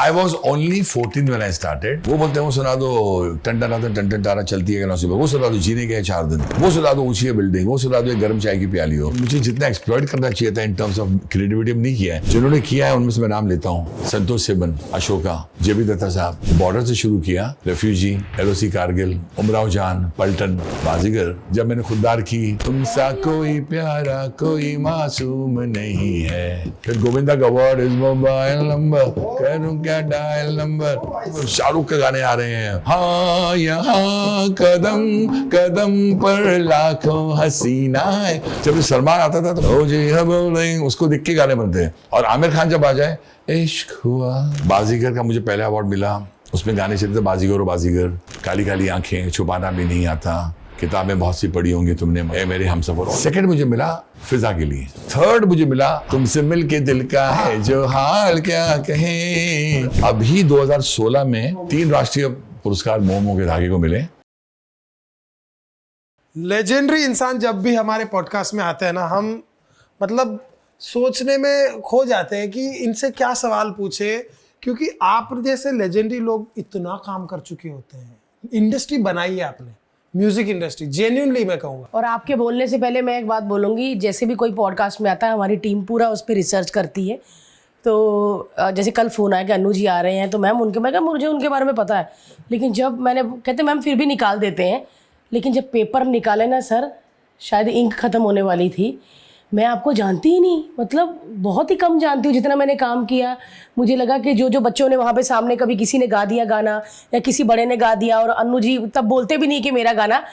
I was only 14 when I started. वो बोलते हैं वो सुना दो टन टन टारा चलती है नौसी, वो सुना दो जीने के 4 दिन, वो सुना दो ऊंची है बिल्डिंग, वो सुना दो एक गर्म चाय की प्याली हो। मुझे जितना एक्सप्लॉइट करना चाहिए था इन टर्म्स ऑफ क्रिएटिविटी नहीं किया है। जिन्होंने किया है उनमें से मैं नाम लेता हूँ, संतोष सिबन, अशोका, जेबी दत्ता साहब। बॉर्डर से शुरू किया, रेफ्यूजी, LOC कारगिल, उमराव जान, पलटन, बाजीगर। जब मैंने खुददार की, तुमसा कोई प्यारा कोई मासूम नहीं है, फिर गोविंदा का वर्ड इज मोबाइल नंबर, करूं क्या डायल नंबर। शाहरुख के गाने आ रहे हैं, हाँ यहाँ कदम कदम पर लाखों हसीना है। जब सलमान आता था तो ओ जी हम उसको देख के गाने बनते हैं। और आमिर खान जब आ जाए, इश्क हुआ। बाजीगर का मुझे पहला अवार्ड मिला, उसमें गाने चलते थे बाजीगर और बाजीगर, काली काली आंखें, छुपाना भी नहीं आता, किताबें बहुत सी पढ़ी होंगी तुमने, मेरे हमसफर। सेकंड मुझे मिला फिजा के लिए। थर्ड मुझे मिला तुमसे मिलके दिल का है जो हाल क्या कहें। अभी 2016 में 3 राष्ट्रीय पुरस्कार मोमो के धागे को मिले। लेजेंडरी इंसान जब भी हमारे पॉडकास्ट में आते हैं ना, हम मतलब सोचने में खो जाते हैं कि इनसे क्या सवाल पूछे, क्योंकि आप जैसे लेजेंडरी लोग इतना काम कर चुके होते हैं। इंडस्ट्री बनाई है आपने, म्यूजिक इंडस्ट्री, जेन्युइनली मैं कहूँगा। और आपके बोलने से पहले मैं एक बात बोलूँगी, जैसे भी कोई पॉडकास्ट में आता है हमारी टीम पूरा उस पर रिसर्च करती है। तो जैसे कल फ़ोन आया कि अन्नू जी आ रहे हैं, तो मैम मैं कहा मुझे उनके बारे में पता है, लेकिन जब मैंने कहते मैम फिर भी निकाल देते हैं, लेकिन जब पेपर निकाले ना सर, शायद इंक ख़त्म होने वाली थी। मैं आपको जानती ही नहीं, मतलब बहुत ही कम जानती हूँ। जितना मैंने काम किया मुझे लगा कि जो बच्चों ने वहाँ पे सामने कभी किसी ने गा दिया गाना या किसी बड़े ने गा दिया, और अन्नू जी तब बोलते भी नहीं कि मेरा गाना,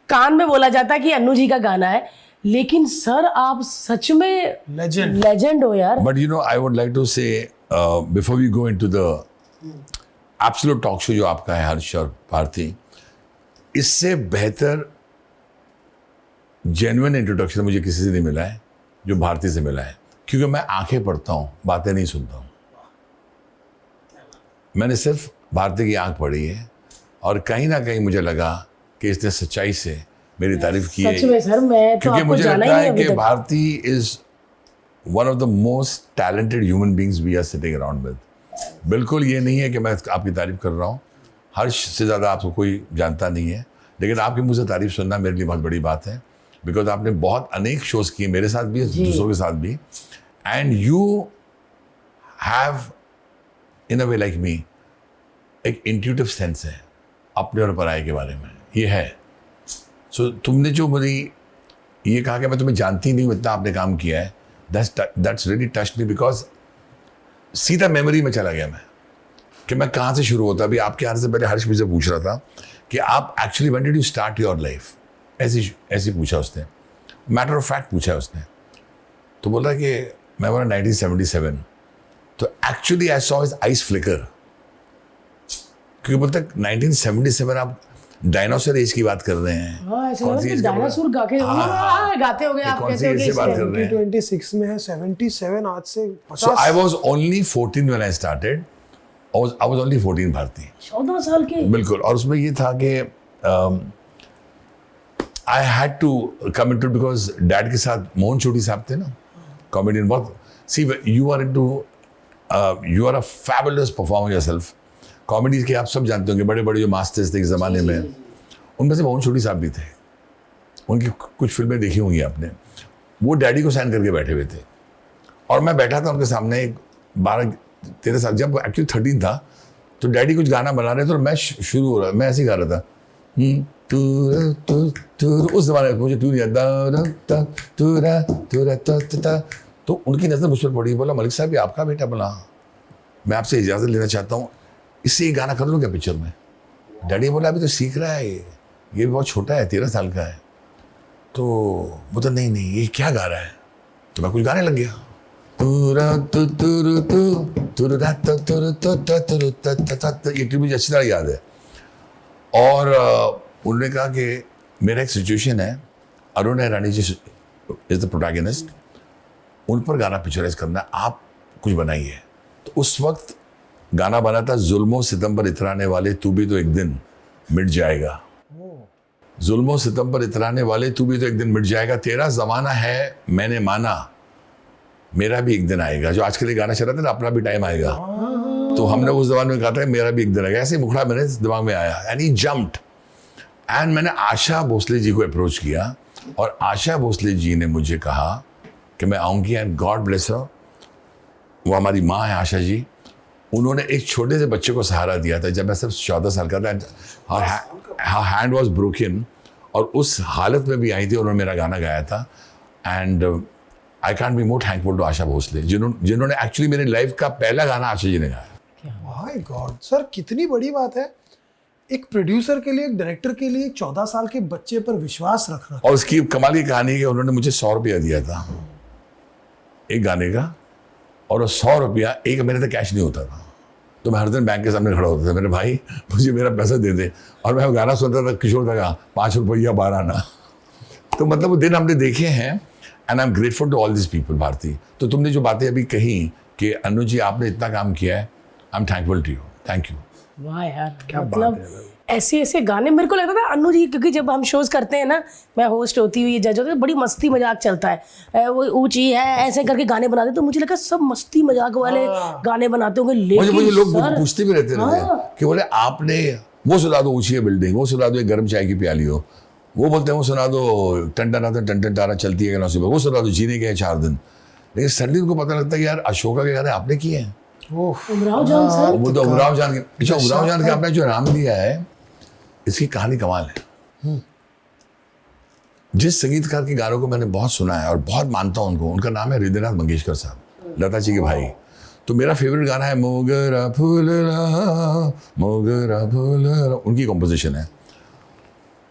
कान में बोला जाता कि अन्नू जी का गाना है। लेकिन सर आप सच में लेजेंड हो यार। But you know I would like to say before we go into the absolute talk show जो आपका है हर्ष और भारती, इससे बेहतर जेन्युइन इंट्रोडक्शन मुझे किसी से नहीं मिला है जो भारती से मिला है। क्योंकि मैं आंखें पढ़ता हूँ, बातें नहीं सुनता हूँ। मैंने सिर्फ भारती की आंख पढ़ी है और कहीं ना कहीं मुझे लगा कि इसने सच्चाई से मेरी तारीफ की है। सच में सर, मैं तो क्योंकि आपको मुझे जाना लगता ही है नहीं कि अभी तक। Bharti is one of the most talented human beings we are sitting around with. बिल्कुल ये नहीं है कि मैं आपकी तारीफ कर रहा हूँ, हर्ष से ज़्यादा आपको कोई जानता नहीं है, लेकिन आपके मुँह से तारीफ सुनना मेरे लिए बहुत बड़ी बात है। बिकॉज आपने बहुत अनेक शोज किए, मेरे साथ भी, दूसरों के साथ भी, and you have in a way like me एक इंट्यूटिव सेंस है अपने और पराये के बारे में, ये है। सो तुमने जो मुझे ये कहा कि मैं तुम्हें जानती नहीं हूँ, इतना आपने काम किया है, that's really touched me, because सीधा मेमोरी में चला गया मैं कि मैं कहाँ से शुरू होता। अभी आपके आने से पहले हर्ष मुझे पूछ रहा था कि आप actually when did you start your life, ऐसी पूछा उसने, मैटर ऑफ फैक्ट पूछा है उसने। तो बोल रहा है कि मैं बोला 1977। तो actually I saw his eyes flicker, क्योंकि बोलता है 1977 आप डायनासोर एज की बात कर रहे हैं। हाँ, ऐसा कौन सी एज का बोला? डायनासोर गाते हो गए आप, कौन सी कैसे हो एज गए से इस बात time? कर रहे हैं? 2026 में है, 77 आज से 50। So I was only 14 when I started. I was only 14 Bharti. 14 साल के? बिल्कुल। और उसमें ये था कि I had to come into, because dad के साथ मोहन छोटी साहब थे ना, कॉमेडियन बहुत। See, you are into, you are a fabulous performer yourself. Comedy के आप सब जानते होंगे, बड़े बड़े जो मास्टर्स थे इस ज़माने में, उनमें से मोहन छोटी साहब भी थे। उनकी कुछ फिल्में देखी होंगी आपने। वो डैडी को साइन करके बैठे हुए थे और मैं बैठा था उनके सामने 12-13 साल, जब एक्चुअली 13 था। तो डैडी कुछ गाना बना रहे थे और मैं शुरू हो रहा, मैं ऐसे ही गा रहा था, उस जमाने में मुझे टू नहीं आता। तो उनकी नज़र मुझ पर पड़ी, बोला मलिक साहब ये आपका बेटा? बोला मैं आपसे इजाज़त लेना चाहता हूँ, इससे ये गाना कर लो क्या पिक्चर में? डैडी बोला अभी तो सीख रहा है, ये भी बहुत छोटा है, 13 साल का है। तो वो तो नहीं ये क्या गा रहा है? तो मैं कुछ गाने लग गया, ये ट्यून मुझे अच्छी तरह याद है। और उन्होंने कहा कि मेरा एक सिचुएशन है, अरुण रानी जी इज द प्रोटैगनिस्ट, उन पर गाना पिक्चराइज करना है, आप कुछ बनाइए। तो उस वक्त गाना बना था जुल्मों सितम पर इतराने वाले तू भी तो एक दिन मिट जाएगा। जुल्मों सितम पर इतराने वाले तू भी तो एक दिन मिट जाएगा, तेरा जमाना है मैंने माना, मेरा भी एक दिन आएगा। जो आज के लिए गाना चल रहा था ना, अपना भी टाइम आएगा। तो हमने उस जमाने में कहा था मेरा भी एक दिन आएगा, ऐसे ही मुखड़ा मेरे दिमाग में आया एंड ही जम्प्ड एंड मैंने आशा भोसले जी को अप्रोच किया और आशा भोसले जी ने मुझे कहा कि मैं आऊँगी एंड गॉड ब्लेस हर, वो हमारी माँ है आशा जी, उन्होंने एक छोटे से बच्चे को सहारा दिया था जब मैं सिर्फ 14 साल का था, हैंड वॉज ब्रोकन और उस हालत में भी आई थी, उन्होंने मेरा गाना गाया था and I can be more thankful to Asha Bhosle जिन्होंने एक्चुअली मेरी लाइफ का पहला गाना आशा जी ने गाया। माय गॉड सर, कितनी बड़ी बात है एक प्रोड्यूसर के लिए, एक डायरेक्टर के लिए 14 साल के बच्चे पर विश्वास रखना। और उसकी कमाल की कहानी है कि उन्होंने मुझे 100 रुपया दिया था एक गाने का, और वो 100 रुपया एक महीने तक कैश नहीं होता था, तो मैं हर दिन बैंक के सामने खड़ा होता था, मेरे भाई मुझे मेरा पैसा दे दे, और मैं गाना सुनता था किशोर दा का 5 रुपया 12 आना। तो मतलब वो दिन हमने देखे हैं and I am grateful to all this people. Bharti, तो तुमने जो बातें अभी कही कि अनु जी आपने इतना काम किया है, I am thankful to you, thank you. वाह यार, क्या मतलब ऐसे ऐसे गाने मेरे को लगता था अनु जी, क्योंकि जब हम शोज करते हैं ना, मैं होस्ट होती हुई जज होती हूँ, बड़ी मस्ती मजाक चलता है, वो ऊंची है ऐसे करके गाने बनाते, तो मुझे लगा सब मस्ती मजाक वाले गाने बनाते होंगे, लेकिन मुझे लोग सर, पूछते भी रहते कि बोले आपने वो सुना दो ऊंची है बिल्डिंग, वो सुना दो एक गर्म चाय की प्याली हो, वो बोलते हैं वो सुना दो टन टन तारा चलती है नौसिबा, वो सुना दो जीने के हैं 4 दिन। लेकिन सडनली उनको पता लगता है कि यार अशोका के गाने आपने किए हैं, उमराव जान सर, वो तो उमराव जान के, अच्छा उमराव जान के आपने जो नाम दिया है इसकी कहानी कमाल है। जिस संगीतकार के गानों को मैंने बहुत सुना है और बहुत मानता हूं उनको, उनका नाम है हृदयनाथ मंगेशकर साहब, लता जी के भाई। तो मेरा फेवरेट गाना है मोगरा फूलरा, उनकी कॉम्पोजिशन है।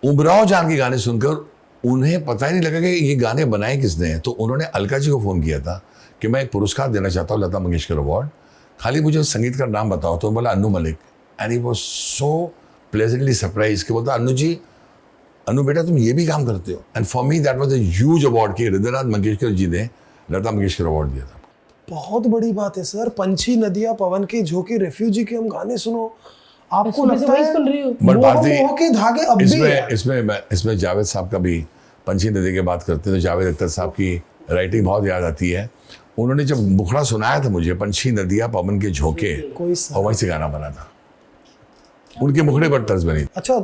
उमराव जान के गाने सुनकर उन्हें पता ही नहीं लगा कि ये गाने बनाए किसने हैं, तो उन्होंने अलका जी को फ़ोन किया था कि मैं एक पुरस्कार देना चाहता हूँ, लता मंगेशकर अवार्ड, खाली मुझे संगीत का नाम बताओ। तो बोला Annu Malik, and he was so pleasantly surprise कि बोलता अन्नू जी, अनु बेटा तुम ये भी काम करते हो। And for me that was a huge award कि हृदयनाथ मंगेशकर जी ने लता मंगेशकर अवार्ड दिया था। बहुत बड़ी बात है सर, पंछी नदियां पवन के झोंके, रेफ्यूजी के हम गाने सुनो, आपको मैं लगता वही है सुन रही हूँ। बट भारती, मोह के धागे अब भी है। इसमें जावेद साहब का भी पंछी नदी की बात करते हैं तो जावेद अख्तर साहब की राइटिंग बहुत याद आती है। उन्होंने जब मुखड़ा सुनाया था मुझे, पंछी नदियां पवन के झोंके, और वहीं से गाना बना था, उनके मुखड़े पर तर्ज बनी। अच्छा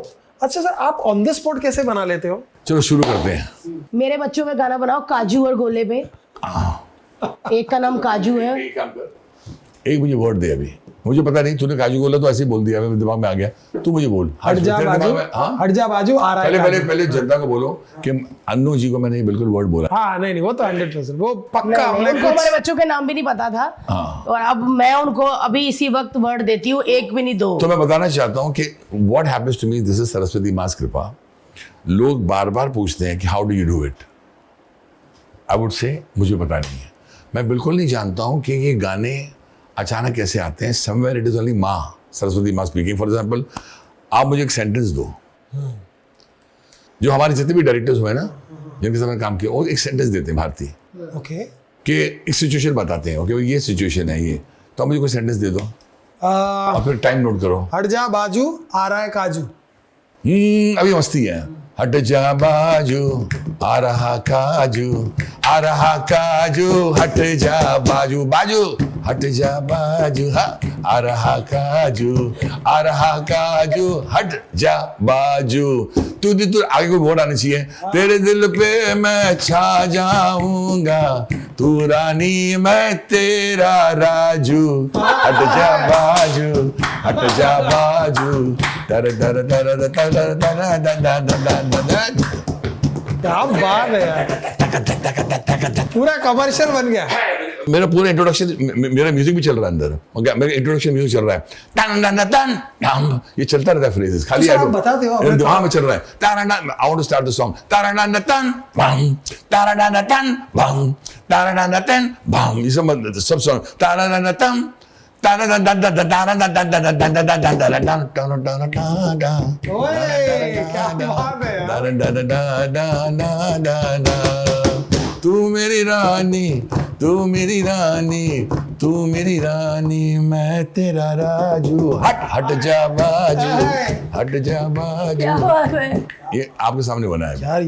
सर, आप ऑन द स्पॉट कैसे बना लेते हो? चलो शुरू करते हैं। मेरे बच्चों में गाना बनाओ काजू और गोले पे, एक का नाम काजू है। एक मुझे वर्ड दे, अभी मुझे पता नहीं, तूने काजू बोला तो ऐसे ही बोल दिया, मेरे दिमाग में आ गया, तू मुझे बोल। हट जा बाजू, हट जा बाजू आ रहा है। पहले जनता को बोलो कि अन्नू जी को मैंने बिल्कुल वर्ड बोला। हाँ नहीं वो तो 100% वो पक्का। उनको हमारे बच्चों के नाम भी नहीं पता था, और अब मैं उनको अभी इसी वक्त वर्ड देती हूँ, एक भी नहीं दो। तो मैं बताना चाहता हूँ कि what happens to me, this is Saraswati मास कृपा। लोग बार बार पूछते हैं कि how do you do it, I would say मुझे पता नहीं है, मैं बिल्कुल नहीं जानता हूँ कि ये गाने अचानक कैसे आते हैं। समवेयर इट इज ओनली माँ सरस्वती माँ स्पीकिंग। फॉर एग्जाम्पल, आप मुझे एक सेंटेंस दो, जो हमारे जितने भी डायरेक्टर्स हुए ना जिनके साथ मैंने काम किया, वो एक सेंटेंस देते हैं भारती, ओके, कि एक सिचुएशन बताते हैं, ओके ये सिचुएशन है ये, तो आप मुझे कोई सेंटेंस दे दो और फिर टाइम नोट करो। हट जा बाजू आ रहा है काजू। अभी मस्ती है। हट जा बाजू आ रहा काजू, आ रहा काजू, हट जा बाजू, बाजू हट जा बाजू, हा आ रहा काजू, आ रहा काजू, हट जा बाजू। तू आगे कोई वर्ड आना चाहिए। तेरे दिल पे मैं छा जाऊंगा, तू रानी मैं तेरा राजू, हट जा बाजू, हट जा बाजू, तर तर तर तर क्या बात है यार, पूरा कमर्शियल बन गया। मेरा पूरा इंट्रोडक्शन, मेरा म्यूजिक भी चल रहा है अंदर, मेरा इंट्रोडक्शन म्यूजिक चल रहा है, टन टन टन टन, ये चलता रहता है फ्रेजेस, खाली आप बताते हो मेरे दिमाग में चल रहा है। टन टन, I want to start the song, टन टन टन बम, टन टन टन बम, टन टन टन बम, ये सब सॉन्ग, टन टन टन तू मेरी रानी, तू मेरी रानी, तू मेरी रानी मैं तेरा राजू, हट हट जा बाजू, हट जा बाजू। क्या बात है ये आपके सामने बना है यार,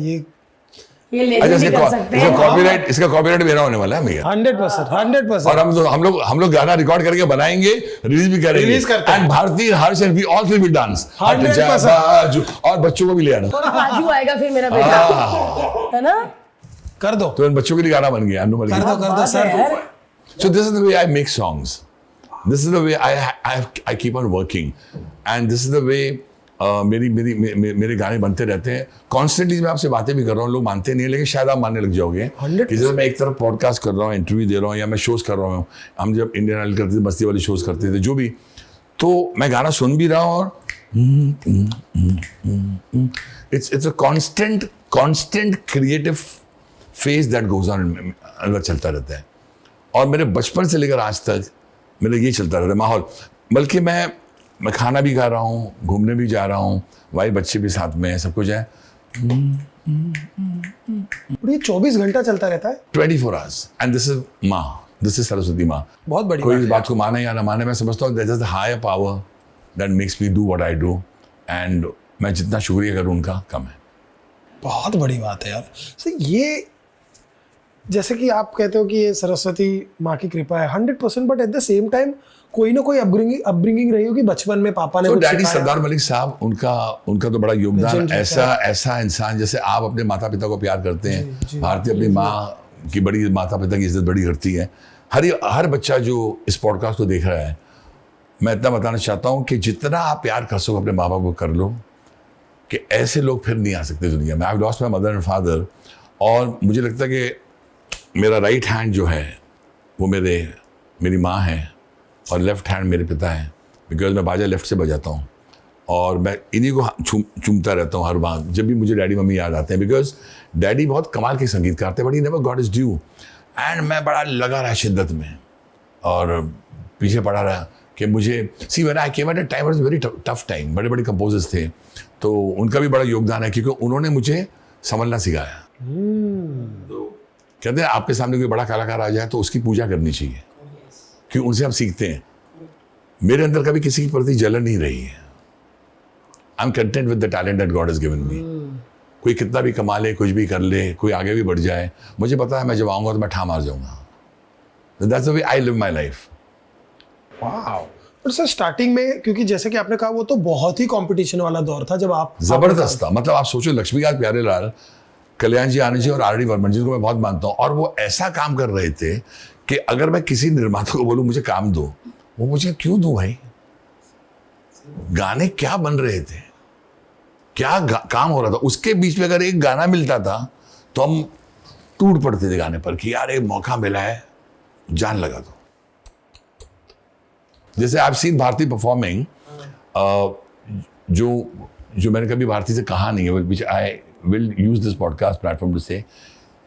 ये ले अच्छा, भी कर सकते हैं। इसका कॉपीराइट मेरा होने वाला है भैया। 100%। और हम लोग गाना रिकॉर्ड करके बनाएंगे, रिलीज भी करेंगे। रिलीज करते हैं। एंड भारतीय हर से भी ऑल फिल्म डांस 100%। और बच्चों को भी ले आना। और राजू आएगा फिर मेरा बेटा, है ना? कर दो तो इन बच्चों के लिए गाना बन गया अनु मलिक। कर दो sir. So this is the way I make songs. This is the way I keep on working, and this is the way मेरे गाने बनते रहते हैं। कॉन्स्टेंटली मैं आपसे बातें भी कर रहा हूँ, लोग मानते नहीं है, लेकिन शायद आप मानने लग जाओगे 100%। कि जैसे मैं एक तरफ पॉडकास्ट कर रहा हूँ, इंटरव्यू दे रहा हूँ, या मैं शोज कर रहा हूँ। हम जब इंडियन आइडल करते थे, मस्ती वाले शोज करते थे, जो भी, तो मैं गाना सुन भी रहा हूँ और it's a constant creative phase that goes on, अंदर चलता रहता है। और मेरे बचपन से लेकर आज तक मेरा ये चलता रहता है माहौल। बल्कि मैं खाना भी खा रहा हूँ, घूमने भी जा रहा हूँ, वाइफ बच्चे भी साथ में है, सब कुछ है। और ये 24 घंटा चलता रहता है 24 आवर्स, एंड दिस इज माँ, दिस इज सरस्वती माँ। बहुत बड़ी कोई बात इस बात को माने या ना माने, मैं समझता हूँ that is the higher power that makes me do what I do, and मैं जितना शुक्रिया करूँ उनका कम है। बहुत बड़ी बात है यार। सो ये जैसे कि आप कहते हो कि ये सरस्वती माँ की कृपा है 100%, but at the same time कोई ना कोई अपब्रिंगिंग रही होगी बचपन में, पापा ने तो कुछ डैडी सिखाया। सरदार मलिक साहब, उनका तो बड़ा योगदान। Legend ऐसा इंसान, जैसे आप अपने माता पिता को प्यार करते हैं, भारतीय अपनी माँ की बड़ी, माता पिता की इज्जत बड़ी करती है। हर बच्चा जो इस पॉडकास्ट को देख रहा है, मैं इतना बताना चाहता हूँ कि जितना आप प्यार कर सको अपने माँ बाप को कर लो, कि ऐसे लोग फिर नहीं आ सकते दुनिया में। I lost my mother and father, और मुझे लगता है कि मेरा राइट हैंड जो है वो मेरी माँ है, और लेफ्ट हैंड मेरे पिता है, बिकॉज मैं बाजा लेफ्ट से बजाता हूँ, और मैं इन्हीं को चूमता रहता हूँ हर बार जब भी मुझे डैडी मम्मी याद आते हैं, बिकॉज डैडी बहुत कमाल के संगीतकार थे, but he never got his due. And मैं बड़ा लगा रहा शिद्दत में, और पीछे पड़ा रहा कि मुझे see when I came at a time, it was very tough time, बड़े बड़े कंपोजर्स थे, तो उनका भी बड़ा योगदान है, क्योंकि उन्होंने मुझे संभलना सिखाया। कहते हैं आपके सामने कोई बड़ा कलाकार आ जाए तो उसकी पूजा करनी चाहिए, क्योंकि उनसे हम सीखते हैं। मेरे अंदर कभी किसी के प्रति जलन नहीं रही है। I am content with the talent that God has given me. कोई कितना भी कमा ले, कुछ भी कर ले, कोई आगे भी बढ़ जाए, मुझे पता है मैं जब आऊँगा तो मैं ठा मार जाऊँगा। That's the way I live my life. Wow. पर सर स्टार्टिंग में, क्योंकि जैसे कि आपने कहा वो तो बहुत ही कंपटीशन वाला दौर था जब आप जबरदस्त था। मतलब आप सोचो, लक्ष्मीकांत प्यारेलाल, कल्याण जी, आनंद जी और आर डी बर्मन, जिनको मैं बहुत मानता हूँ, और वो ऐसा काम कर रहे थे कि अगर मैं किसी निर्माता को बोलूँ मुझे काम दो, वो मुझे क्यों दूं भाई? गाने क्या बन रहे थे, क्या काम हो रहा था, उसके बीच में अगर एक गाना मिलता था तो हम टूट पड़ते थे गाने पर कि यार एक मौका मिला है, जान लगा दो। जैसे I have seen Bharti performing, जो मैंने कभी भारती से कहा नहीं है, which I will use this podcast platform to say,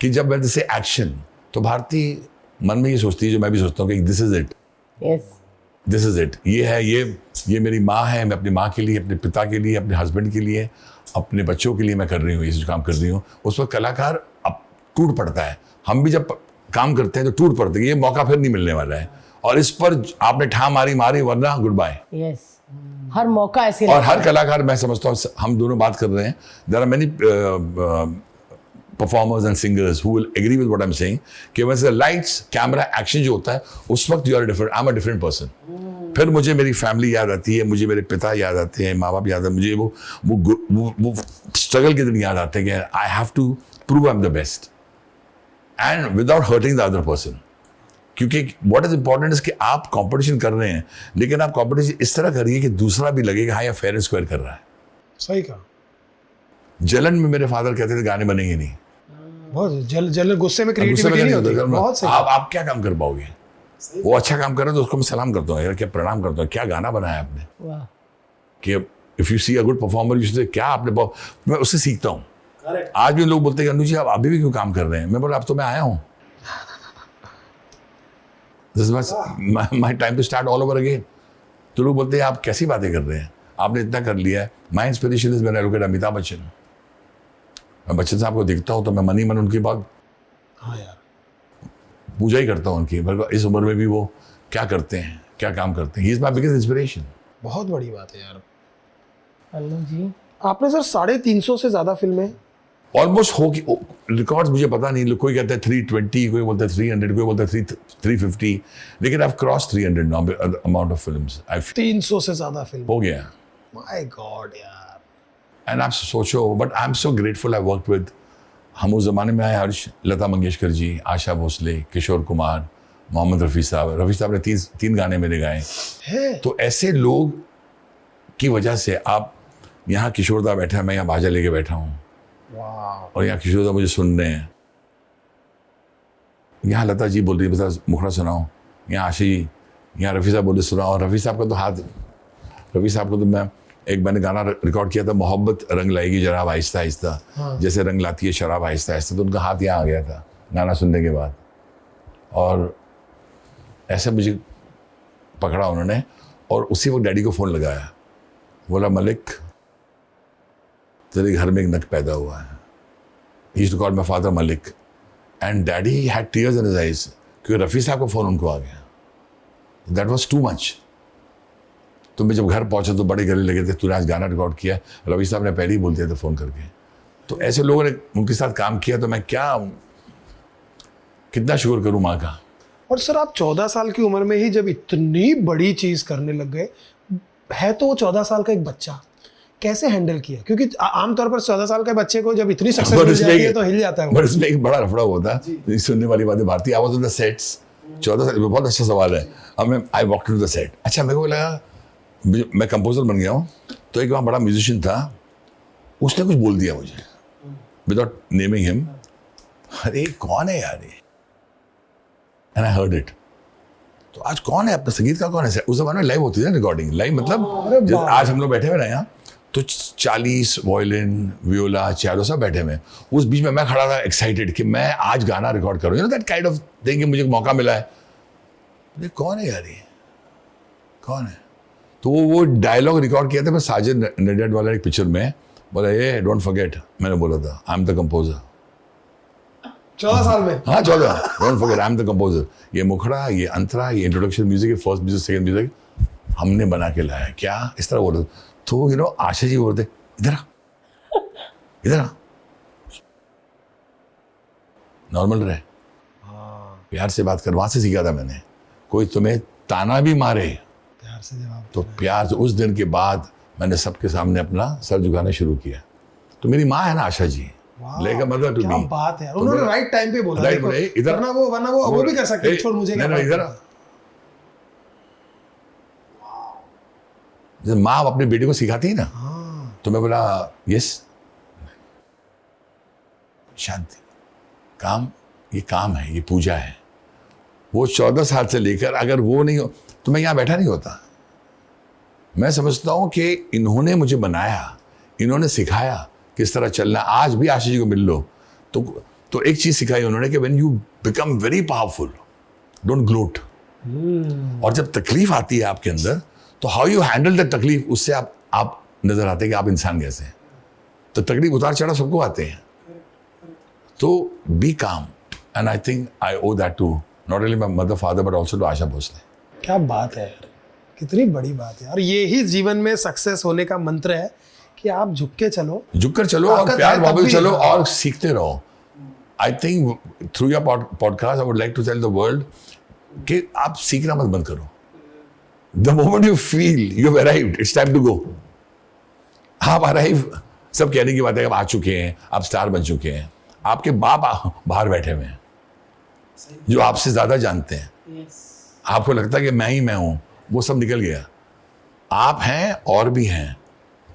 कि जब मैं जैसे एक्शन, तो भारती मन में ये सोचती है, जो मैं भी सोचता हूँ कि this is it, this is it, ये है, ये मेरी माँ है, मैं अपनी माँ के लिए, अपने पिता के लिए, अपने हस्बैंड के लिए, अपने बच्चों के लिए मैं कर रही हूँ ये जो काम कर रही हूँ। उस वक्त कलाकार अब टूट पड़ता है। हम भी जब काम करते हैं तो टूट पड़ते हैं, ये मौका फिर नहीं मिलने वाला है, और इस पर आपने ठा मारी, वरना गुड बाय। हर मौका ऐसे, और हर कलाकार, मैं समझता हूँ, हम दोनों बात कर रहे हैं, there are many performers and singers who will agree with what I am saying, कि वैसे लाइट्स, कैमरा, एक्शन जो होता है, उस वक्त you are different, I am a different person. फिर मुझे मेरी फैमिली याद आती है, मुझे मेरे पिता याद आते हैं, माँ बाप याद आते हैं, मुझे वो स्ट्रगल के दिन याद आते हैं कि I have to prove I am the best, and without hurting the other person. क्योंकि व्हाट इज इंपॉर्टेंट इज कि आप कंपटीशन कर रहे हैं, लेकिन आप कंपटीशन इस तरह करिए कि दूसरा भी लगेगा हाँ, ये फेयर एंड स्क्वायर कर रहा है। सही कहा। जलन में मेरे फादर कहते थे गाने बनेंगे नहीं, बहुत जल गुस्से में क्रिएटिविटी नहीं होती। बहुत सही। आप क्या काम कर पाओगे? वो अच्छा काम कर रहे हैं तो उसको मैं सलाम करता हूँ, यार क्या प्रणाम करता हूँ, क्या गाना बनाया आपने, कि if you see a good performer you say क्या आपने, मैं उससे सीखता हूँ। आज भी लोग बोलते हैं अनुज जी आप अभी भी क्यों काम कर रहे हैं? मैं बोला अब तो मैं आया हूँ, this is my time to start all over again. तो लोग बोलते हैं आप कैसी बातें कर रहे हैं, आपने इतना कर लिया है। My inspiration is when I look at Amitabh Bachchan. मैं बच्चन साहब को देखता हूँ तो मैं मन ही मन उनकी बहुत पूजा ही करता हूँ उनकी, इस उम्र में भी वो क्या करते हैं, क्या काम करते हैं। He is my biggest inspiration. बहुत बड़ी बात है यार। अन्नू जी, आपने सर 350 से ज्यादा फिल्में ऑलमोस्ट हो कि रिकॉर्ड्स मुझे पता नहीं, कोई कहता है 320, कोई बोलता है 300, कोई बोलता है 350, लेकिन I have cross 300 now amount of films. 300 से ज्यादा फिल्म। हो गया। माय गॉड यार। एंड आप सोचो, but I am so grateful I work with, हम उस जमाने में आए हर्ष, लता मंगेशकर जी, आशा भोसले, किशोर कुमार, मोहम्मद रफ़ी साहब ने 3 गाने मेरे गाए है। तो ऐसे लोग की वजह से आप यहाँ किशोरदा बैठा है, मैं यहाँ बाजा लेके बैठा हूँ वाह। और यहाँ किशोरदा मुझे सुन रहे हैं, यहाँ लता जी बोल रही है बस मुखड़ा सुनाओ, यहाँ आशी जी, यहाँ रफ़ी साहब बोले सुनाओ। और रफ़ी साहब का तो हाथ, रफ़ी साहब को तो मैंने गाना रिकॉर्ड किया था, मोहब्बत रंग लाएगी जरा आहिस्ता आहिस्ता, जैसे रंग लाती है शराब आहिस्ता आहिस्ता, तो उनका हाथ यहाँ आ गया था गाना सुनने के बाद। और ऐसे मुझे पकड़ा उन्होंने और उसी वक्त डैडी को फ़ोन लगाया, बोला मलिक तेरे घर में एक नक पैदा हुआ है। He used to call my father Malik and daddy had tears in his eyes, क्योंकि रफ़ी साहब का फ़ोन उनको आ गया। That was too much. तो मैं जब घर पहुंचा तो बड़े गले लगे थे, तूने आज गाना रिकॉर्ड किया, रफ़ी साहब ने पहले ही बोल दिया था फ़ोन करके। तो ऐसे लोगों ने उनके साथ काम किया, तो मैं कितना शुक्र करूँ माँ का। और सर आप 14 साल की उम्र में ही जब इतनी बड़ी चीज करने लग गए, है तो वो 14 साल का एक बच्चा, कैसे हैंडल किया? क्योंकि आमतौर पर 14 साल के बच्चे को जब इतनी सक्सेस मिल जाती है तो हिल जाता है वो। पर इसमें एक बड़ा लफड़ा हुआ था, सुनने वाली बात है। भारतीय I was on the sets, 14 साल, बहुत अच्छा सवाल है। अब मैं I walked to the set, अच्छा मेरे को लगा मैं कंपोजर बन गया हूँ, तो एक वहाँ बड़ा म्यूजिशियन था, उसने कुछ बोल दिया मुझे विदाउट नेमिंग हिम, अरे कौन है यार ये, एंड आई हर्ड इट। तो आज कौन है अपना संगीत का, कौन है? उस जमाने में लाइव होती थी ना रिकॉर्डिंग, लाइव मतलब जैसे आज हम लोग बैठे हुए ना यहाँ, तो 40 वायलिन, वियोला, चैलो सब बैठे हुए। उस बीच में मैं खड़ा था एक्साइटेड कि मैं आज गाना रिकॉर्ड करूँ, you know that kind of thing, मुझे मौका मिला है। ये कौन है यार, ये कौन है? तो वो डायलॉग रिकॉर्ड किया था मैं साजिद नडियाडवाला एक पिक्चर में, बोला ये डोंट फॉरगेट, मैंने बोला था आई एम द कंपोजर। 14 साल में? हाँ 14, don't forget I am the composer. ये मुखड़ा, ये अंतरा, ये इंट्रोडक्शन म्यूजिक, ये फर्स्ट म्यूजिक, सेकंड म्यूजिक हमने बना के लाया, क्या इस तरह बोल रहे। तो यू नो आशा जी बोलते इधर आ, इधर आ, नॉर्मल रहे, प्यार से बात कर, वहां से सीखा था मैंने। कोई तुम्हें ताना भी मारे प्यार से जवाब तो प्यार से। उस दिन के बाद मैंने सबके सामने अपना सर झुकाना शुरू किया। तो मेरी माँ है ना आशा जी, लेकर मदर टू क्या मी, बात है, उन्होंने राइट टाइम पे बोला। राइट देखो, इधर, वरना वो भी कर सकते हैं, छोड़ मुझे क्या नहीं, बात इधर है। जैसे माँ अपने बेटे को सिखाती है ना, तो मैं बोला यस, शांति, काम, ये काम है, ये पूजा है। वो 14 साल से लेकर अगर वो नहीं हो तो मैं यहाँ बैठा नहीं होता। मैं समझता हूँ कि इन्होंने मुझे बनाया, इन्होंने सिखाया किस तरह चलना। आज भी आशीष जी को मिल लो तो एक चीज सिखाई उन्होंने कि when you become very powerful don't gloat. और जब तकलीफ आती है आपके अंदर, तो हाउ यू हैंडल द तकलीफ, उससे आप नजर आते हैं कि आप इंसान कैसे हैं। तो तकलीफ उतार चढ़ाव सबको आते हैं, तो बी काम, and I think I owe that to not only my mother father but also to Asha Bhosle. क्या बात है यार, कितनी बड़ी बात है। और ये ही जीवन में सक्सेस होने का मंत्र है कि आप झुक के चलो, झुककर चलो और प्यार मोहब्बत चलो और सीखते रहो। I think through your podcast I would like to tell the world कि आप सीखना मत बंद करो। The moment you feel you have arrived, it's time to go. आप अराइव, सब कहने की बात है, आप आ चुके हैं, आप स्टार बन चुके हैं, आपके बाप बाहर बैठे हुए हैं जो आपसे ज्यादा जानते हैं। आपको लगता है कि मैं ही मैं हूं, वो सब निकल गया। आप हैं और भी हैं।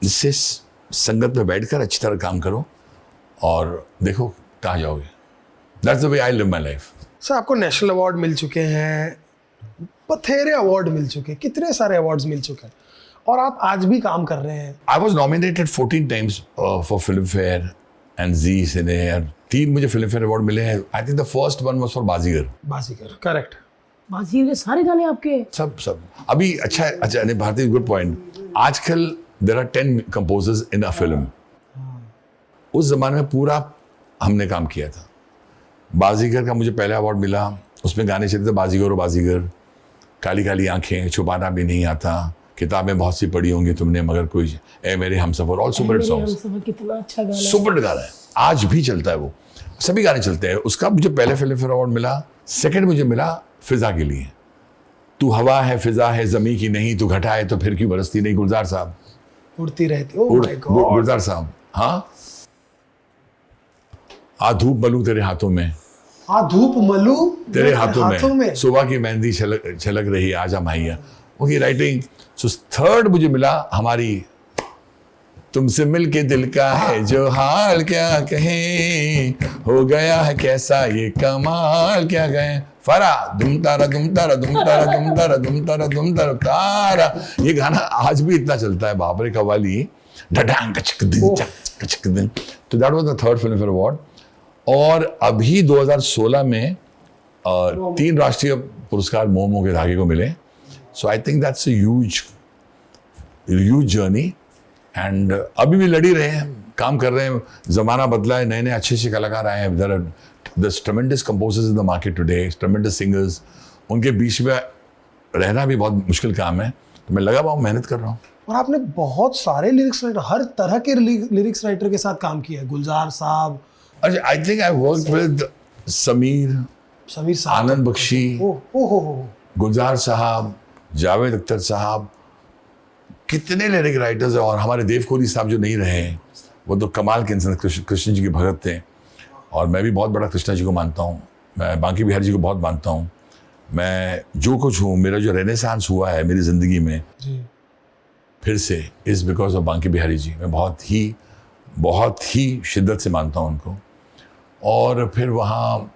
इससे संगत में बैठकर अच्छी तरह काम करो और देखो कहाँ जाओगे। That's the way I live my life. Sir आपको नेशनल अवार्ड मिल चुके हैं, बथेरे अवार्ड मिल चुके हैं, कितने सारे अवार्ड्स मिल चुके हैं, और आप आज भी काम कर रहे हैं। I was nominated 14 times for Filmfare and Zee Cine. 3 मुझे फिल्म फेयर अवार्ड मिले हैं। I think the first one was for Baazigar. Baazigar, correct. Baazigar के सारे गाने आपके? सब अभी अच्छा नहीं, भारतीय, गुड पॉइंट। आजकल there are 10 composers in a film. उस जमाने में पूरा हमने काम किया था। बाजीगर का मुझे पहला अवार्ड मिला, उसमें गाने चलते थे बाजीगर और बाजीगर, काली काली आंखें, छुपाना भी नहीं आता, किताबें बहुत सी पढ़ी होंगी तुमने, मगर कोई ए मेरे Humsafar, all super hit songs, कितना अच्छा गाना है। सुपर हिट गाना है, आज भी चलता है वो, सभी गाने चलते हैं। उसका मुझे पहले फिल्म फेयर अवार्ड मिला, सेकंड मुझे मिला फिजा के लिए, तू हवा है फिजा है ज़मीं की नहीं, तू घटा है तो फिर क्यों बरसती नहीं, गुलजार साहब, उड़ती रहती, ओह माय गॉड, गुलजार साहब। हाँ, आ धूप बलूं तेरे हाथों में, हाँ धूप मलू तेरे हाथों में, सुबह की मेहंदी छलक रही, आजा माहिया, उनकी राइटिंग। सो थर्ड मुझे मिला हमारी तुमसे मिलके दिल का है जो हाल, क्या कहें हो गया है कैसा ये कमाल, क्या गए फरा दुम तारा दुम तारा दुम तारा दुम तारा दुम तारा दुम तारा तारा, ये गाना आज भी इतना चलता है, बाप रे कव्वाली, डडांग कचक दिन चक कचक दिन। तो that was the third film fair award. और अभी 2016 में 3 राष्ट्रीय पुरस्कार मोमो के धागे को मिले। So I think that's a huge journey, and अभी भी लड़ी रहे हैं, काम कर रहे हैं, जमाना बदला है, नए नए अच्छे कलाकार आए हैं, there are tremendous composers in the market today, tremendous singers, उनके बीच में रहना भी बहुत मुश्किल काम है, तो मैं लगा हुआ हूँ, मेहनत कर रहा हूँ। और आपने बहुत सारे लिरिक्स राइटर, हर तरह के लिरिक्स राइटर के साथ काम किया है, गुलजार साहब, अच्छा, आई think I work with Sameer साहब, आनंद बख्शी, ओ गुलजार साहब, जावेद अख्तर साहब, कितने लिरिक राइटर्स हैं। और हमारे देव कोहली साहब जो नहीं रहे, वो तो कमाल के इंसान, कृष्ण जी के भगत थे, और मैं भी बहुत बड़ा कृष्णा जी को मानता हूँ, मैं बांकी बिहारी जी को बहुत मानता हूँ। मैं जो कुछ हूँ, मेरा जो रेनेसांस हुआ है मेरी ज़िंदगी में जी, फिर से, इज़ बिकॉज ऑफ बांकी बिहारी जी। मैं बहुत ही शिद्दत से मानता हूँ उनको। और फिर वहाँ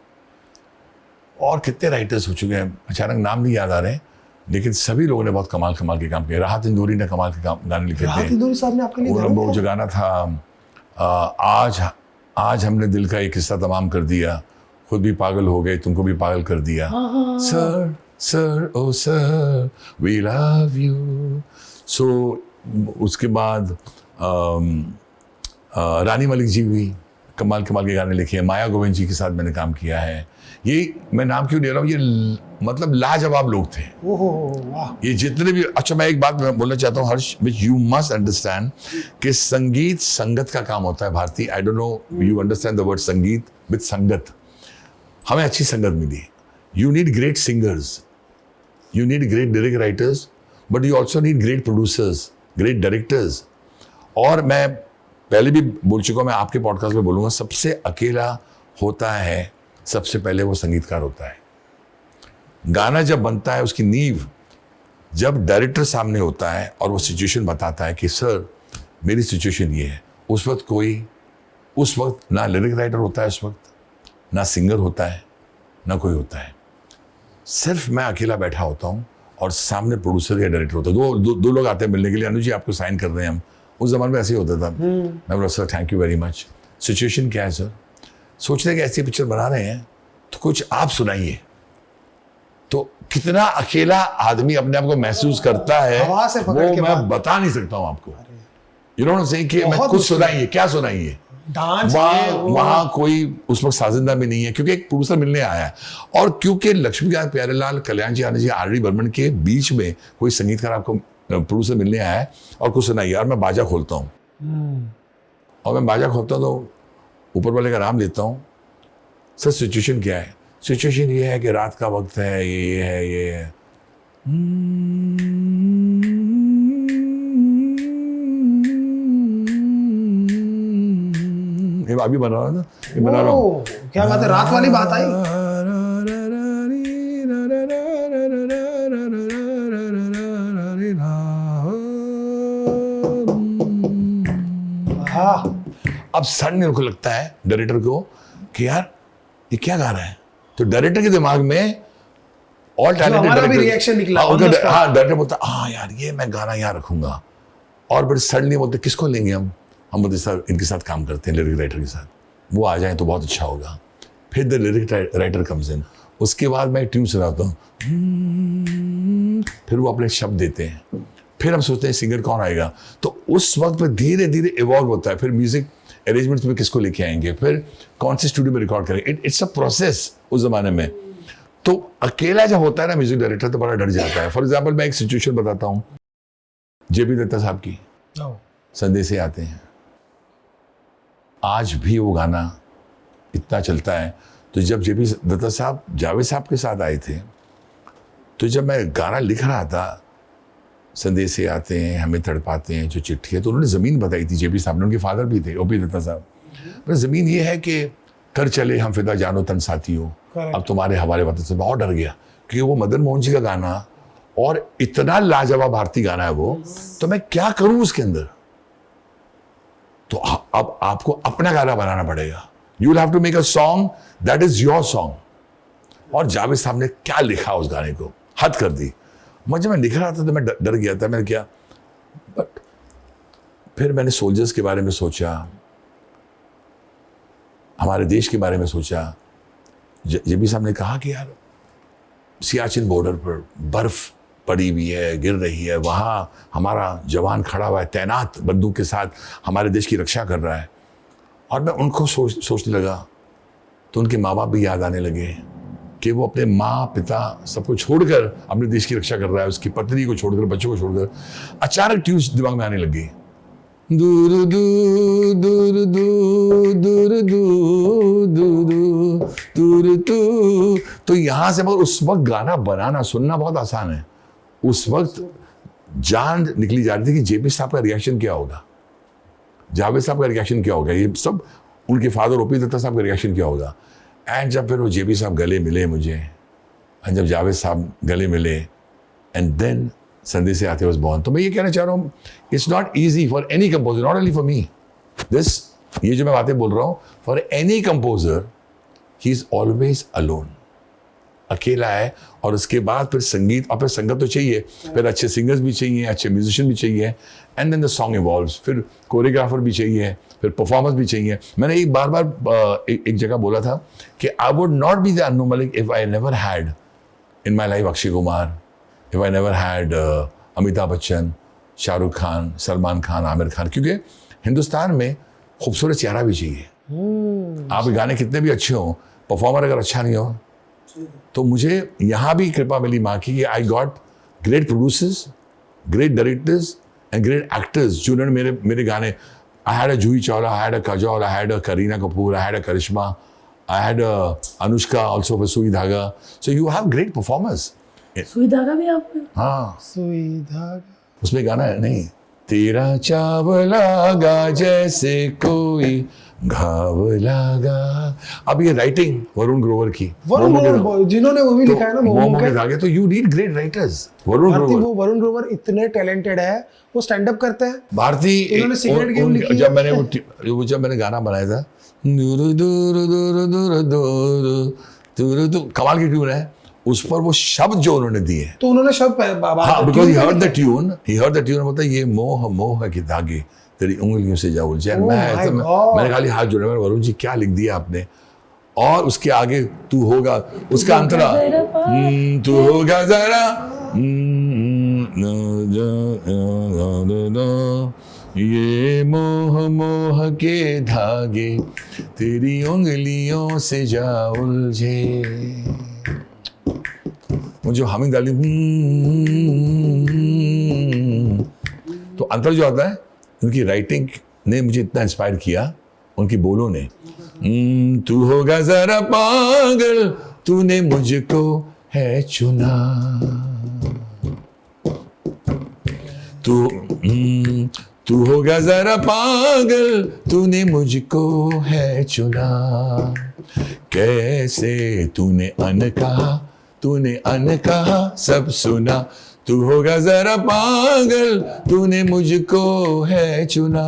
और कितने राइटर्स हो चुके हैं, अचानक नाम नहीं याद आ रहे, लेकिन सभी लोगों ने बहुत कमाल के काम किए। राहत इंदौरी ने कमाल के गाने लिखे थे। राहत इंदौरी साहब ने आपके लिए वो जो गाना था आज हमने दिल का एक हिस्सा तमाम कर दिया, खुद भी पागल हो गए, तुमको भी पागल कर दिया, sir O sir we love you. So उसके बाद रानी मलिक जी भी कमाल के गाने लिखे हैं। माया गोविंद जी के साथ मैंने काम किया है। ये मैं नाम क्यों ले रहा हूँ, ये मतलब लाजवाब लोग थे। ओहो वाह, ये जितने भी, अच्छा मैं एक बात बोलना चाहता हूँ Harsh, which you must understand, कि संगीत संगत का काम होता है Bharti. I don't know you understand the word संगीत विद संगत। हमें अच्छी संगत मिली। You need great singers, you need great lyric writers, but you also need great producers, great directors. और मैं पहले भी बोल चुका हूँ, मैं आपके पॉडकास्ट में बोलूँगा, सबसे अकेला होता है सबसे पहले वो संगीतकार होता है। गाना जब बनता है, उसकी नींव जब डायरेक्टर सामने होता है और वो सिचुएशन बताता है कि सर मेरी सिचुएशन ये है, उस वक्त ना लिरिक राइटर होता है, उस वक्त ना सिंगर होता है, ना कोई होता है, सिर्फ मैं अकेला बैठा होता हूँ और सामने प्रोड्यूसर या डायरेक्टर होता है। दो लोग आते हैं मिलने के लिए, अनु जी आपको साइन कर रहे हैं हम। उस जमाने में ऐसे ही होता था। मैं बोला sir thank you very much, situation क्या है सर, सोच रहे कि ऐसी पिक्चर बना रहे हैं तो कुछ आप सुनाइए। तो कितना अकेला आदमी अपने आप को महसूस करता है हवा से वो पकड़ के मैं बता नहीं सकता हूँ आपको। यू नो सही कि मैं बहुत कुछ मुश्किल सुनाइए, क्या सुनाइए। डांस वहां कोई उस वक्त साजिंदा भी नहीं है, क्योंकि एक प्रोड्यूसर मिलने आया है। और क्योंकि लक्ष्मीकांत प्यारेलाल, कल्याण जी, आनंद जी, आर.डी. बर्मन के बीच में कोई संगीतकार आपको प्रोड्यूसर मिलने आया है और कुछ सुनाइए, और मैं बाजा खोलता हूँ और मैं बाजा खोलता हूँ तो ऊपर वाले का नाम लेता हूँ, सर सिचुएशन क्या है। सिचुएशन ये है कि रात का वक्त है, ये है ये अभी बना रहा था, ये बना रहा हूँ। क्या बात है, रात वाली बात आई। हाँ, अब सडन उनको लगता है डायरेक्टर को कि यार ये क्या गा रहा है, तो डायरेक्टर के दिमाग में ऑल टैलेंटेड हमारा भी रिएक्शन निकला। हाँ डायरेक्टर बोलता हाँ यार ये मैं गाना यहाँ रखूंगा, और फिर सडनली बोलते किसको लेंगे हम बोलते सर इनके साथ काम करते हैं, लिरिक राइटर के साथ, वो आ जाए तो बहुत अच्छा होगा। फिर the lyric writer comes in, उसके बाद मैं ट्यून सुनाता हूँ, फिर वो अपने शब्द देते हैं, फिर हम सोचते हैं सिंगर कौन आएगा। तो उस वक्त में धीरे धीरे इवॉल्व होता है, फिर म्यूजिक अरेंजमेंट्स में किसको लेके आएंगे, फिर कौन से स्टूडियो में रिकॉर्ड करेंगे। इट्स अ प्रोसेस उस जमाने में। तो अकेला जब होता है ना म्यूजिक डायरेक्टर तो बड़ा डर जाता है। फॉर एग्जाम्पल मैं एक सिचुएशन बताता हूँ, जेपी दत्ता साहब की ओ, संदेशे आते हैं, आज भी वो गाना इतना चलता है। तो जब जेपी दत्ता साहब जावेद साहब के साथ आए थे, तो जब मैं गाना लिख रहा था, संदेशे आते हैं, हमें तड़पाते हैं, जो चिट्ठी है, तो उन्होंने ज़मीन बताई थी जेपी साहब ने, उनके फादर भी थे ओपी दत्ता साहब। पर ज़मीन ये है कि कर चले हम फिदा जानो तन साथियों, अब तुम्हारे हवाले वतन से। बहुत डर गया क्योंकि वो मदन मोहन जी का गाना और इतना लाजवाब भारतीय गाना है वो, तो मैं क्या करूं उसके अंदर। तो अब आपको अपना गाना बनाना पड़ेगा। You will have to make a song that is your song. और जावेद साहब ने क्या लिखा उस गाने को, हद कर दी। जब मैं लिख रहा था तो मैं डर गया था, मैंने क्या, बट फिर मैंने सोल्जर्स के बारे में सोचा, हमारे देश के बारे में सोचा। जेबी साहब ने कहा कि यार सियाचिन बॉर्डर पर बर्फ पड़ी हुई है, गिर रही है, वहाँ हमारा जवान खड़ा हुआ है तैनात बंदूक के साथ, हमारे देश की रक्षा कर रहा है। और मैं उनको सोचने लगा तो उनके माँ बाप भी याद आने लगे कि वो अपने माँ पिता सबको छोड़कर अपने देश की रक्षा कर रहा है, उसकी पत्नी को छोड़कर, बच्चों को छोड़कर। अचानक ट्यून्स दिमाग में आने लगी, दूर दूर दूर दूर दूर दूर दूर दूर दूर। तो यहाँ से उस वक्त गाना बनाना सुनना बहुत आसान है। उस वक्त जान निकली जा रही थी कि जेपी साहब का रिएक्शन क्या होगा, जावेद साहब का रिएक्शन क्या होगा, ये सब उनके फादर ओपी दत्ता साहब का रिएक्शन क्या होगा। एंड जब फिर वो जेपी साहब गले मिले मुझे, एंड जब जावेद साहब गले मिले, एंड देन संदेशे आते वाज बॉर्न। तो मैं ये कहना चाह रहा हूँ, it's not easy for any composer, not only for me this, ये जो मैं बातें बोल रहा हूँ, for any composer he is always alone, अकेला है। और उसके बाद फिर संगीत, और फिर संगत तो चाहिए, फिर अच्छे सिंगर्स भी चाहिए, अच्छे म्यूजिशियन भी चाहिए, and then the song evolves, फिर कोरियोग्राफर भी चाहिए, फिर परफॉर्मर्स भी चाहिए। मैंने एक बार एक जगह बोला था कि I would not be the Annu Malik if I never had in my life Akshay Kumar, if I never had Amitabh Bachchan, Shahrukh Khan, Salman Khan, Aamir Khan. क्योंकि हिंदुस्तान में खूबसूरत चेहरा भी चाहिए। आप गाने कितने भी अच्छे हों, परफॉर्मर अगर अच्छा नहीं हो, तो मुझे यहाँ भी कृपा मिली माँ की कि I got great producers, great directors and great actors जो उन्होंने मेरे गाने, I had a Juhi Chawla, I had a Kajol, I had a Kareena Kapoor, I had a Karisma, I had Anushka also for Sui Dhaaga. So you have great performers. Sui Dhaaga भी आपको? हाँ, सुई धागा उसमें गाना है नहीं, तेरा चावला गा जैसे कोई घाव लगा। अब ये राइटिंग वरुण ग्रोवर की, जिन्होंने वो भी लिखा है ना, मोमो के धागे। तो you need great writers. Varun Grover इतने टैलेंटेड है, वो स्टैंड अप करते हैं। भारतीय जब मैंने गाना बनाया था, कमाल की ट्यून है, उस पर वो शब्द जो उन्होंने दिए, तो उन्होंने शब्द, because he heard the tune, मतलब ये मोह मोह के धागे तेरी उंगलियों से जा उलझे। मैंने खाली हाथ जोड़े, मैंने वरुण जी क्या लिख दिया आपने। और उसके आगे तू होगा, उसका अंतरा, तू होगा जरा, ये मोह मोह के धागे तेरी उंगलियों से जा उलझे। मुझे हमिंग डाली, तो अंतर जो आता है, उनकी राइटिंग ने मुझे इतना इंस्पायर किया, उनकी बोलों ने। तू होगा जरा पागल, तूने मुझको है चुना, तू होगा जरा पागल, तूने मुझको है चुना, कैसे तूने अन कहा सब सुना, तू होगा जरा पागल, तूने मुझको है चुना,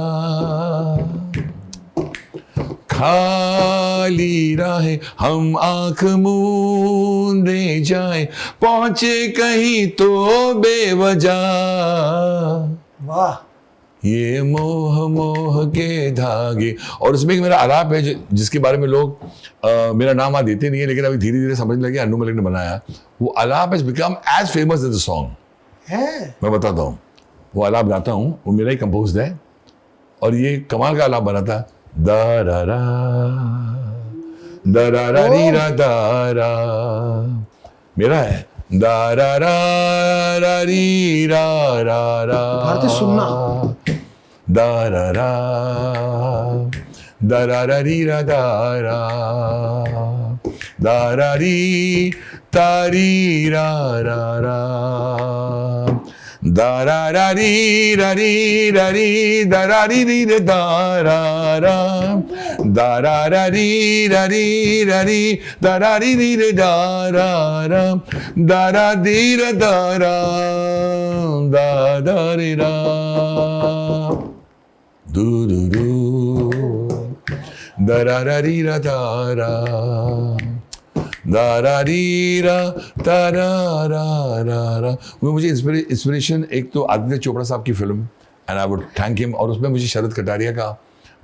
खाली राहें हम आंख मूंदे जाएं, पहुंचे कहीं तो बेवजह, वाह, ये मोह मोह के धागे। और उसमें एक मेरा आलाप है जिसके बारे में लोग मेरा नाम वहाँ देते नहीं है, लेकिन अभी धीरे धीरे समझने लगे अन्नू मलिक ने बनाया। वो आलाप has become as famous as the song है। मैं बताता हूँ, वो आलाप गाता हूँ, वो मेरा ही कंपोज है, और ये कमाल का आलाप बना था। दारा री रा दारा मेरा है, दा रा रा रा री रा रा रा भारती सुनना। दा रा रा दा रा रा री रा दा रा दा रा री तारी रा रा रा दा रा रा री रा री रा री दा रा री री रे दा रा रा दा रा रा री रा री रा री दा रा री री रे दा रा रा दा रा दी रा दा रा दा दा रे रा दू दू दू दा रा रा री रा दा रा दा रा री रा ता रा रा रा रा। वो मुझे इंस्पिरेशन एक तो आदित्य चोपड़ा साहब की film and I would thank him, और उसमें मुझे शरद कटारिया का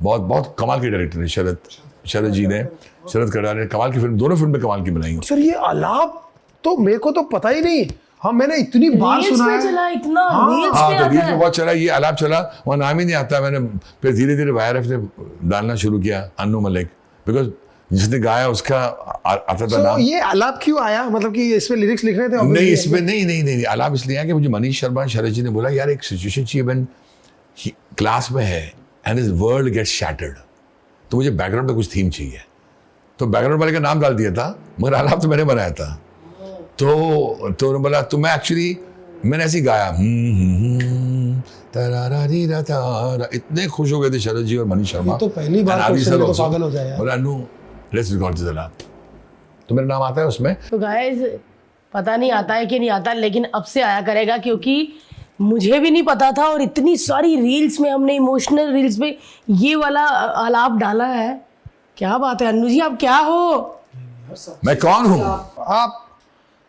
बहुत बहुत कमाल के डायरेक्टर है शरद जी ने, शरद कटारिया ने कमाल की फिल्म, दोनों फिल्में कमाल की बनाई। सर ये आलाप तो मेरे को तो पता ही नहीं, हाँ मैंने इतनी बार रील्स सुना में है। चला इतना, रील्स हाँ में तो आता रील्स में है। बहुत चला, ये आलाप चला, वहाँ नाम ही नहीं आता। मैंने फिर धीरे धीरे वायरफ ने डालना शुरू किया अन्नू मलिक, बिकॉज जिसने गाया उसका आता था तो नाम। ये आलाप क्यों आया, मतलब कि इसमें लिरिक्स लिख रहे थे? नहीं इसमें नहीं आलाप इसलिए आया कि मुझे मनीष शर्मा शरद जी ने बोला यार एक सिचुएशन चाहिए व्हेन क्लास में है and his world gets shattered, तो मुझे बैकग्राउंड में कुछ थीम चाहिए, तो बैकग्राउंड वाले का नाम डाल दिया था, मगर आलाप तो मैंने बनाया था। तो बोला तो मैं एक्चुअली मैंने ऐसे ही गाया तरारारी रा तारा, इतने खुश हो गए थे शरद जी और मनीष शर्मा। ये तो पहली बार And कोई Avi सुन के sir तो also. पागल हो जाए यार। बोला नु लेट्स रिकॉर्ड दिस आलाप, तो मेरा नाम आता है उसमें। तो गाइस पता नहीं आता है कि नहीं आता, लेकिन अब से आया करेगा, क्योंकि मुझे भी नहीं पता था और इतनी सारी रील्स में हमने इमोशनल रील्स में ये वाला आलाप डाला है। क्या बात है अन्नू जी, आप क्या हो? मैं कौन हूँ? आप,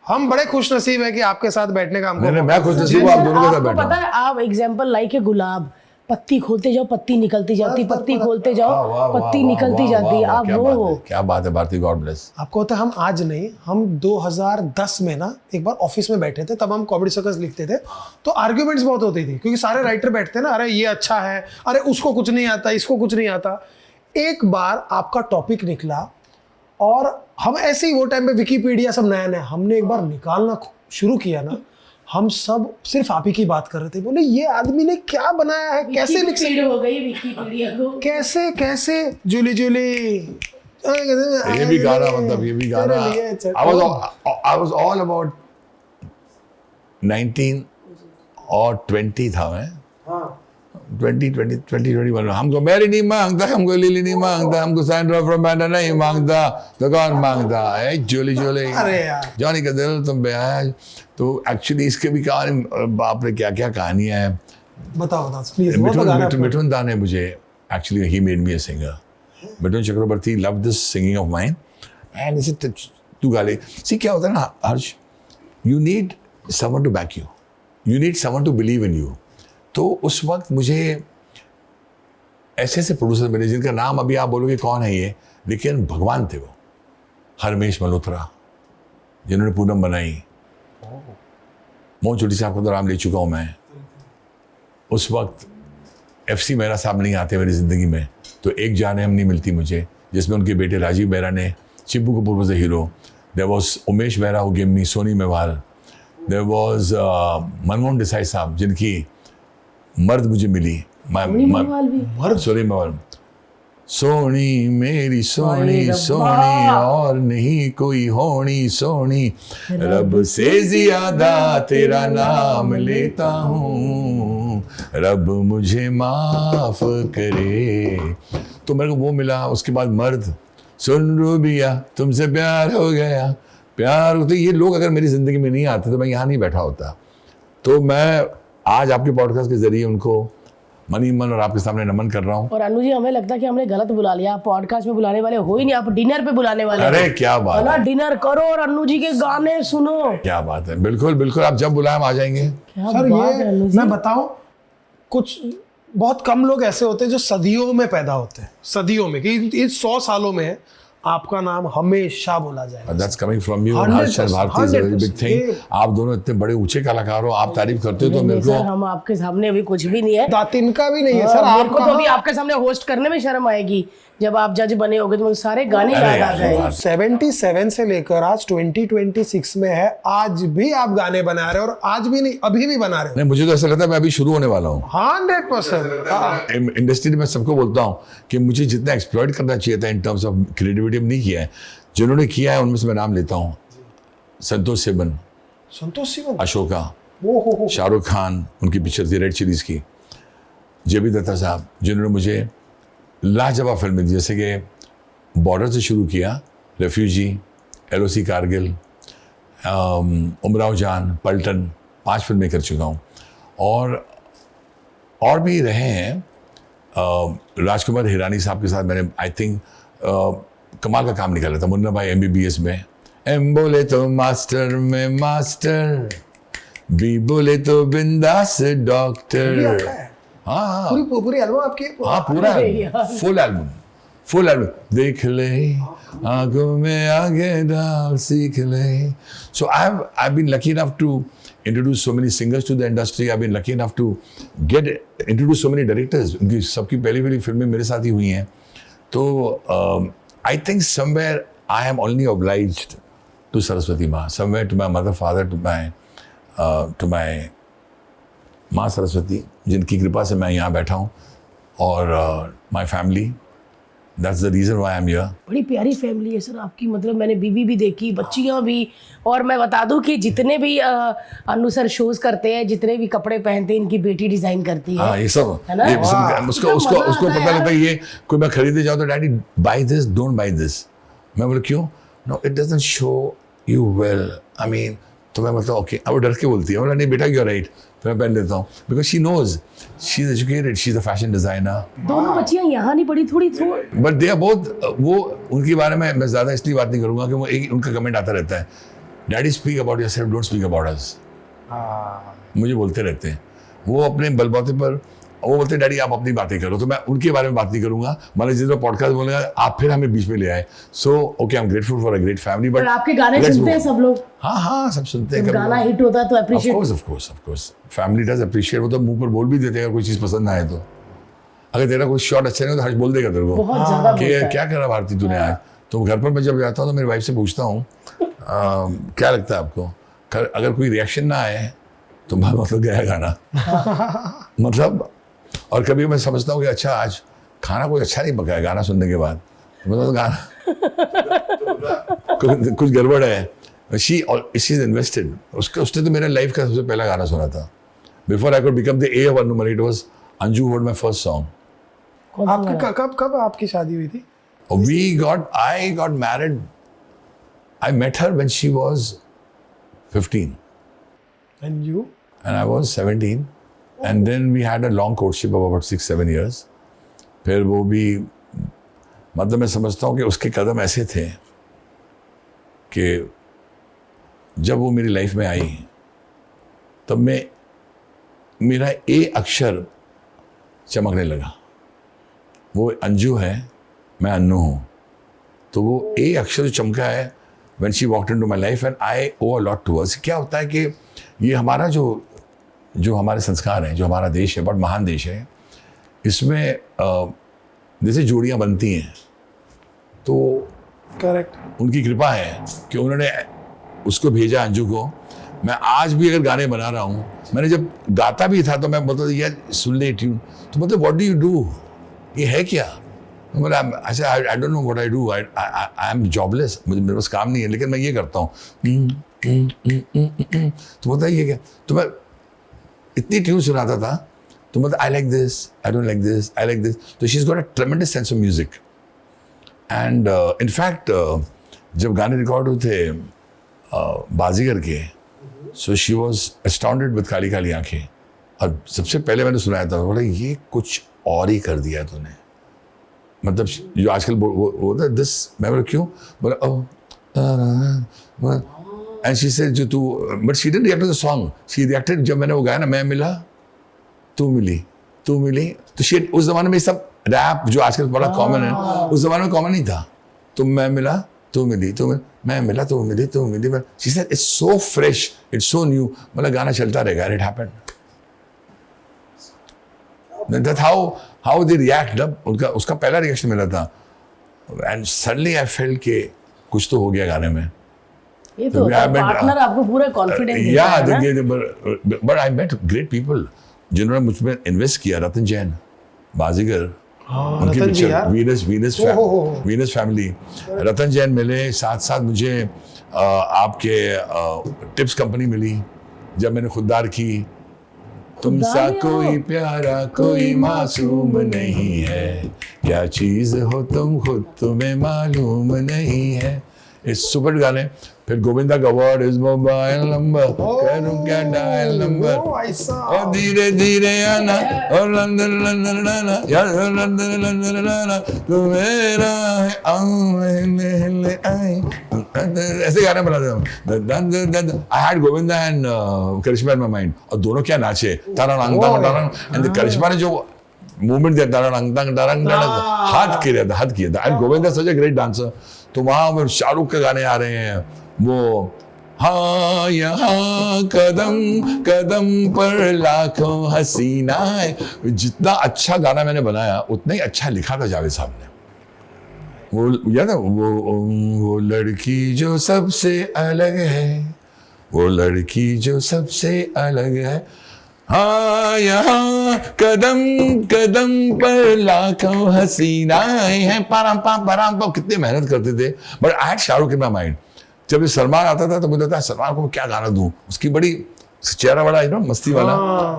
हम बड़े खुश नसीब है कि आपके साथ बैठने का हमको। मैं खुश नसीब हूँ, आप दोनों के साथ आपको बैठा पता हूँ। है, आप एग्जाम्पल लाइक है गुलाब, पत्ती खोलते जाओ पत्ती निकलती जाती, पत्ती खोलते वाह, जाओ वाह, पत्ती वाह, निकलती वाह, जाती है। वाह, आप क्या वो बात हो। है, क्या बात है भारती, गॉड ब्लेस। आपको होता है, हम आज नहीं, हम 2010 में ना एक बार ऑफिस में बैठे थे, तब हम कॉमेडी सर्कस लिखते थे, तो आर्ग्यूमेंट्स बहुत होती थी, क्योंकि सारे राइटर बैठते ना, अरे ये अच्छा है, अरे उसको कुछ नहीं आता, इसको कुछ नहीं आता। एक बार आपका टॉपिक निकला और हम ऐसे ही, वो टाइम पे विकीपीडिया सब नया नया, हमने एक बार निकालना शुरू किया ना, हम सब सिर्फ आप ही की बात कर रहे थे, बोले ये आदमी ने क्या बनाया है, कैसे लिख सकते, हो गई विकिपीडिया को। कैसे कैसे जूली जूली, ये भी गाना, मतलब ये भी गाना, I was all about 19 और 20 था मैं। 2021 हमको मैरी नहीं मांगता, हमको लिली नहीं मांगता, हमको सैंड्रा फ्रॉम बैंडा नहीं मांगता, तो कौन मांगता है? जोली जोली, अरे यार। जॉनी का दिल तुम पे आया। तो एक्चुअली इसके भी कहानी, बाप रे क्या क्या कहानियां हैं। बताओ प्लीज। वो तो गाना मिठुन दा ने मुझे, actually he made me a singer. Mithun Chakraborty love this singing of mine and इसे तू गा ले। सी क्या होता है ना Harsh, you need someone to back you, you need someone to believe in you. तो उस वक्त मुझे ऐसे ऐसे प्रोड्यूसर मिले जिनका नाम अभी आप बोलोगे कौन है ये, लेकिन भगवान थे वो। हरमेश मल्होत्रा जिन्होंने पूनम बनाई, मोहन चोटी साहब का तो नाम ले चुका हूँ मैं। उस वक्त FC मेहरा साहब नहीं आते मेरी ज़िंदगी में, तो एक जान हम नहीं मिलती मुझे, जिसमें उनके बेटे राजीव मेहरा ने, Chibbu Kapoor was the hero, there was Umesh Mehra who give me, Soni Mewal, there was Manmohan Desai sahab जिनकी मर्द मुझे मिली, मर्द सोनी मेवाल, सोनी मेरी सोनी रब्बा। सोनी और नहीं कोई होनी सोनी, रब से ज्यादा तेरा नाम लेता हूँ, रब मुझे माफ करे। तो मेरे को वो मिला। उसके बाद मर्द, सुन रूबिया तुमसे प्यार हो गया, प्यार। तो ये लोग अगर मेरी जिंदगी में नहीं आते तो मैं यहाँ नहीं बैठा होता। तो मैं आज आपके पॉडकास्ट के जरिए उनको मनी मन और आपके सामने नमन कर रहा हूँ। और अनु जी, हमें लगता है कि हमने गलत बुला लिया। आप पॉडकास्ट में बुलाने वाले हो ही नहीं, आप डिनर पे बुलाने वाले अरे हो। क्या बात ना है, डिनर करो और अन्नू जी के गाने सुनो। क्या बात है। बिल्कुल बिल्कुल, आप जब बुलाएं हम आ जाएंगे। क्या सर बात है ये अन्नू जी। मैं बताऊं, कुछ बहुत कम लोग ऐसे होते हैं जो सदियों में पैदा होते हैं, सदियों में, कि इन 100 सालों में आपका नाम हमेशा बोला जाएगा। That's coming from you, 100%, Harshad Bharti is a very big 100%, thing. आप दोनों इतने बड़े ऊंचे कलाकार हो, आप तारीफ करते हो तो मेरे सर को हम आपके सामने अभी कुछ भी नहीं है। दातिन का भी नहीं है सर। मेरे आप को तो अभी आपके सामने होस्ट करने में शर्म आएगी। जब आप जज बने होगे तो मुझे सारे गाने अरे याद आ यार, जाएंगे। 77 से लेकर आज 2026 में है, आज भी आप गाने बना रहे हो और आज भी नहीं, अभी भी बना रहे हो। नहीं, मुझे तो ऐसा लगता है मैं अभी शुरू होने वाला हूँ 100%। इंडस्ट्री में। सबको बोलता हूँ कि मुझे जितना एक्सप्लॉइट करना चाहिए था इन टर्म्स ऑफ क्रिएटिविटी नहीं किया है। जिन्होंने किया है उनमें से मैं नाम लेता हूँ, संतोष सिबन, संतोष सिंह, अशोका, हो शाहरुख खान, उनकी पिक्चर थी रेड चिलीज की, जेबी दत्ता साहब, जिन्होंने मुझे लाजवाब फिल्में दी, जैसे कि बॉर्डर से शुरू किया, रेफ्यूजी, LOC कारगिल, उमराव जान, पलटन, 5 फिल्में कर चुका हूँ। और भी रहे हैं। राजकुमार हिरानी साहब के साथ मैंने आई थिंक कमाल का काम निकाला था, मुन्ना भाई MBBS में। एम बोले तो मास्टर में मास्टर, बी बोले तो बिंदास डॉक्टर। हाँ पूरी एल्बम आपकी? हाँ, पूरा फुल एल्बम देख ले, आंखों में आगे डाल सीख ले। So I've been lucky enough to introduce so many singers to the industry. I've been lucky enough to get introduce so many directors. उनकी सबकी पहली फिल्में मेरे साथ ही हुई हैं। तो I think somewhere I am only obliged to Saraswati Ma, somewhere to my mother, father, to my माँ सरस्वती, जिनकी कृपा से मैं यहाँ बैठा हूँ, और my family, that's the reason why I am here. बड़ी प्यारी फैमिली है सर आपकी। मतलब मैंने बीवी भी देखी, बच्चियाँ भी। और मैं बता दूं कि जितने भी अनु सर शोज करते हैं, जितने भी कपड़े पहनते हैं, इनकी बेटी डिजाइन करती है। हाँ, ये सब है ना? उसको पता लगता है ये कोई मैं खरीदने जाऊँ तो daddy buy this, don't buy this. मैं बोला क्यों? No, it doesn't show you well, I mean. तो मैं मतलब ओके, अब वो डर के बोलती है। बोला नहीं बेटा, यू आर राइट, तो मैं पहन लेता हूँ, because she knows, she is educated, she is a fashion designer. दोनों बच्चियाँ यहाँ नहीं पढ़ी, थोड़ी बट दे आर बोथ, वो उनके बारे में मैं ज़्यादा इसलिए बात नहीं करूँगा कि वो एक उनका कमेंट आता रहता है, daddy speak about yourself, don't speak about us. मुझे बोलते रहते हैं वो अपने बलबूते पर। वो बोलते हैं डैडी आप अपनी बातें करो, तो मैं उनके बारे में बात नहीं करूंगा। मान लीजिए जिस पॉडकास्ट बोलेगा आप, फिर हमें बीच में ले आए। So okay, I am grateful for a great family. But आपके गाने सुनते हैं सब लोग? हाँ, सब सुनते हैं। गाना हिट होता है तो appreciate, of course family does appreciate. वो तो मुंह पर बोल भी देते हैं अगर कोई चीज़ पसंद ना आए तो। अगर तेरा कोई शॉट अच्छा नहीं तो हर्ष बोल देगा तेरे को बहुत ज्यादा कि क्या करा भारती तूने आज। तो घर पर मैं जब जाता हूँ तो मेरी वाइफ से पूछता हूँ क्या लगता है आपको, अगर कोई रिएक्शन ना आए तो मैं मतलब गया गाना। मतलब, और कभी मैं समझता हूँ कि अच्छा आज खाना कोई अच्छा नहीं पकाया, गाना सुनने के बाद मतलब गाना कुछ गड़बड़ है। She is invested. उसने तो मेरे लाइफ का सबसे पहला गाना सुना था। Before I could become the A of Anu money, it was Anju word my first song. आपकी कब आपकी शादी हुई थी? I got married. I met her when she was 15. And you? And I was 17. And then we had a long courtship of about 6-7 years. फिर वो भी, मतलब मैं समझता हूँ कि उसके कदम ऐसे थे कि जब वो मेरी लाइफ में आई तब मेरा ए अक्षर चमकने लगा। वो अंजू है, मैं अन्नू हूँ, तो वो ए अक्षर जो चमका है when she walked into my life, and I owe a lot to her। क्या होता है कि ये हमारा जो हमारे संस्कार हैं, जो हमारा देश है, बहुत महान देश है, इसमें जैसे जोड़ियाँ बनती हैं तो करेक्ट उनकी कृपा है कि उन्होंने उसको भेजा अंजू को। मैं आज भी अगर गाने बना रहा हूँ, मैंने जब गाता भी था तो मैं बोलता यार सुन ले ट्यून, तो मतलब व्हाट डू यू डू, ये है क्या? मतलब आई don't know what I do, I am jobless, मेरे पास काम नहीं है, लेकिन मैं ये करता हूँ। तो बोलता ये क्या, तो मैं इतनी ट्यून सुनाता था, तो मतलब I like this, I don't like this, I like this. तो she is got a tremendous sense of music. And in fact जब गाने रिकॉर्ड हुए थे बाजीगर के, so she was astounded with काली काली आंखें। और सबसे पहले मैंने सुनाया था, बोला ये कुछ और ही कर दिया तूने, मतलब जो आजकल वो था दिस। मैं बोला क्यों? बोला एंड शी सेड जो तू, but she didn't react to the song, she reacted जब मैंने वो गाया ना, मैं मिला तू मिली, तो शी, उस जमाने में सब रैप जो आजकल बड़ा कॉमन है, उस जमाने में कॉमन नहीं था। तुम मैं मिला तू मिली मैं मिला तू मिली तू मिली मैं she said it's so fresh it's so new मतलब गाना चलता रहेगा it happened that how they react जब उनका उसका पहला रिएक्शन मिला था एंड सडनली आई फेल्ट के कुछ तो हो गया गाने में ये तो पार्टनर आपको पूरा कॉन्फिडेंस देता है ना but I met great people जिन्होंने मुझ में इन्वेस्ट किया रतन जैन बाजीगर उनकी picture Venus family Ratan Jain मिले साथ साथ मुझे आपके टिप्स कंपनी मिली जब मैंने खुददार की तुमसा कोई प्यारा कोई मासूम नहीं है क्या चीज हो तुम खुद तुम्हें मालूम नहीं है इस सुपर गाने फिर गोविंदा का अवार्ड इस मोबाइल नंबर करूं क्या डायल नंबर और धीरे धीरे आना और लंदन लंदन लाना यार लंदन लंदन लाना तू मेरा है आई ऐसे गाने बनाते हम I had Govinda and Karisma in my mind और दोनों क्या नाचे तारंग तारंग एंड करिश्मा ने जो मूवमेंट दिया तारंग हाथ किया था and Govinda such a great dancer तो वहां शाहरुख के गाने आ रहे हैं वो हाँ यहाँ कदम कदम पर लाखों हसीनाएं जितना अच्छा गाना मैंने बनाया उतना ही अच्छा लिखा था जावेद साहब ने वो याद है वो लड़की जो सबसे अलग है वो लड़की जो सबसे अलग है हाँ यहाँ कदम कदम पर लाखों हसीनाएं हैं पराम कितनी मेहनत करते थे but I had Shahrukh in my mind जब ये सलमान आता था तो मुझे लगता है सलमान को मैं क्या गाना दूं उसकी बड़ी चेहरा बड़ा है ना मस्ती वाला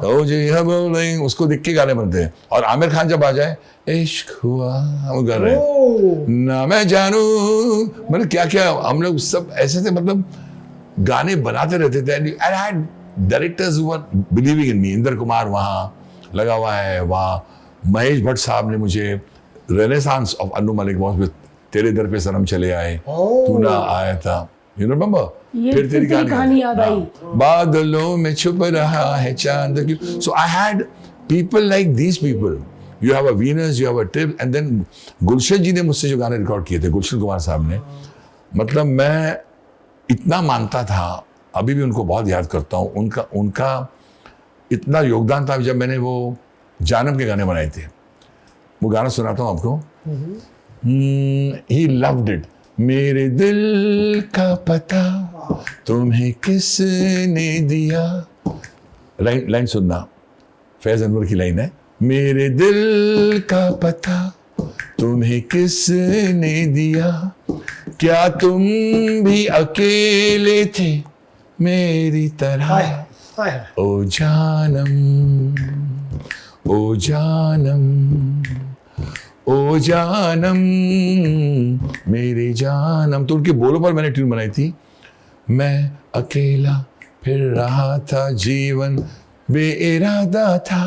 ओ जी हम उसको देख के गाने बनते हैं और आमिर खान जब आ जाए इश्क हुआ हम कर रहे हैं ना मैं जानू मतलब क्या क्या हम लोग सब ऐसे थे मतलब गाने बनाते रहते थे and I had directors who were believing in me Indra Kumar वहाँ लगा हुआ है वहाँ महेश भट्ट साहब ने मुझे renaissance of Annu Malik was तेरे दर पे सनम चले आए तू ना आया था यू रिमेंबर फिर तेरी कहानी याद आई बादलों में छुप रहा है चांद क्यों so I had people like these people you have a Venus you have a tip and then Gulshan ji ने मुझसे जो गाने रिकॉर्ड किए थे गुलशन कुमार साहब ने मतलब मैं इतना मानता था अभी भी उनको बहुत याद करता हूँ उनका इतना योगदान था जब मैंने वो जानम के गाने बनाए थे वो गाना सुनाता हूँ आपको ही लव्ड इट मेरे दिल का पता तुम्हें किसने दिया लाइन सुनना फैज अनवर की लाइन है मेरे दिल का पता तुम्हें किसने दिया क्या तुम भी अकेले थे मेरी तरह ओ जानम ओ जानम ओ जानम मेरे जानम तो उनके बोलों पर मैंने ट्यून बनाई थी मैं अकेला फिर रहा था जीवन बेइरादा था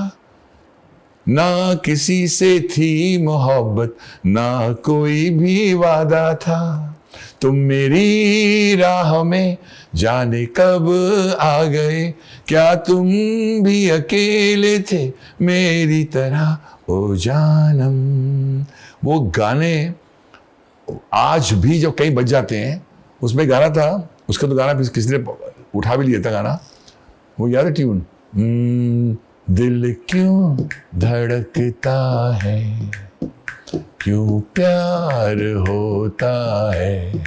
ना किसी से थी मोहब्बत ना कोई भी वादा था तुम मेरी राह में जाने कब आ गए क्या तुम भी अकेले थे मेरी तरह ओ जानम वो गाने आज भी जब कहीं बज जाते हैं उसमें गाना था उसका तो गाना किसी ने उठा भी लिया था गाना वो याद है ट्यून दिल क्यों धड़कता है क्यों प्यार होता है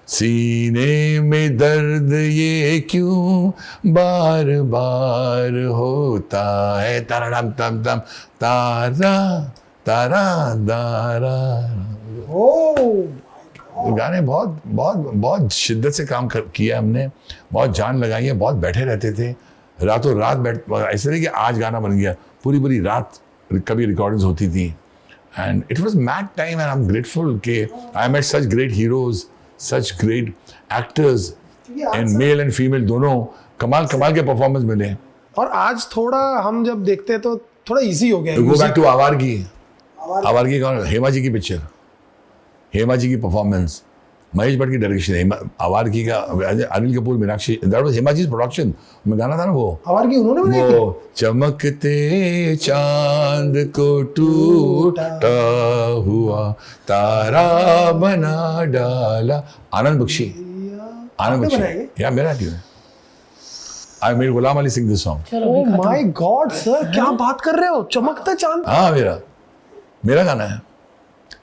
सीने में दर्द ये क्यों बार बार होता है तारा तम तम तारा तारा दारा गाने बहुत बहुत बहुत शिद्दत से काम किया हमने बहुत जान लगाई है बहुत बैठे रहते थे रातों रात ऐसे नहीं कि आज गाना बन गया पूरी रात कभी रिकॉर्डिंग्स होती थी and it was mad time and I am grateful कि I met such great heroes such great actors and male and female दोनों कमाल के परफॉर्मेंस मिले और आज थोड़ा हम जब देखते हैं तो थोड़ा इजी हो गया गो बैक टू आवारगी कौन हेमा जी की पिक्चर हेमा जी की परफॉर्मेंस महेश भट्ट की डायरेक्शन है, आवारगी का अनिल कपूर, मीनाक्षी, दैट वाज हिमाजी's प्रोडक्शन में गाना था ना वो आवारगी उन्होंने बनाई थी? वो चमकते चांद को टूटा हुआ तारा बना डाला, आनंद बख्शी, आनंद आपने बख्शी बनाई या मेरा ट्यून है। I made Ghulam Ali Singh this song. Oh my God sir, क्या बात कर रहे हो, चमकता चांद। हाँ मेरा गाना है।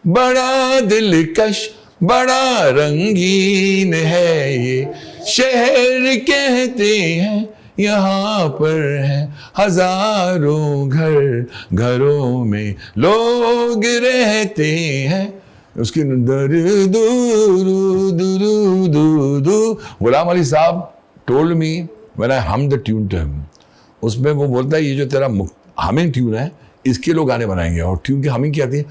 बड़ा दिलकश बड़ा रंगीन है ये शहर, कहते हैं यहाँ पर है हजारों घर, घरों में लोग रहते हैं। उसकी दर दूर दूर दूर दूर, गुलाम अली साहब टोल्ड मी व्हेन आई हम द ट्यून टू हिम, उसमें वो बोलता है ये जो तेरा हमिंग ट्यून है इसके लोग गाने बनाएंगे। और ट्यून की हमिंग क्या आती है,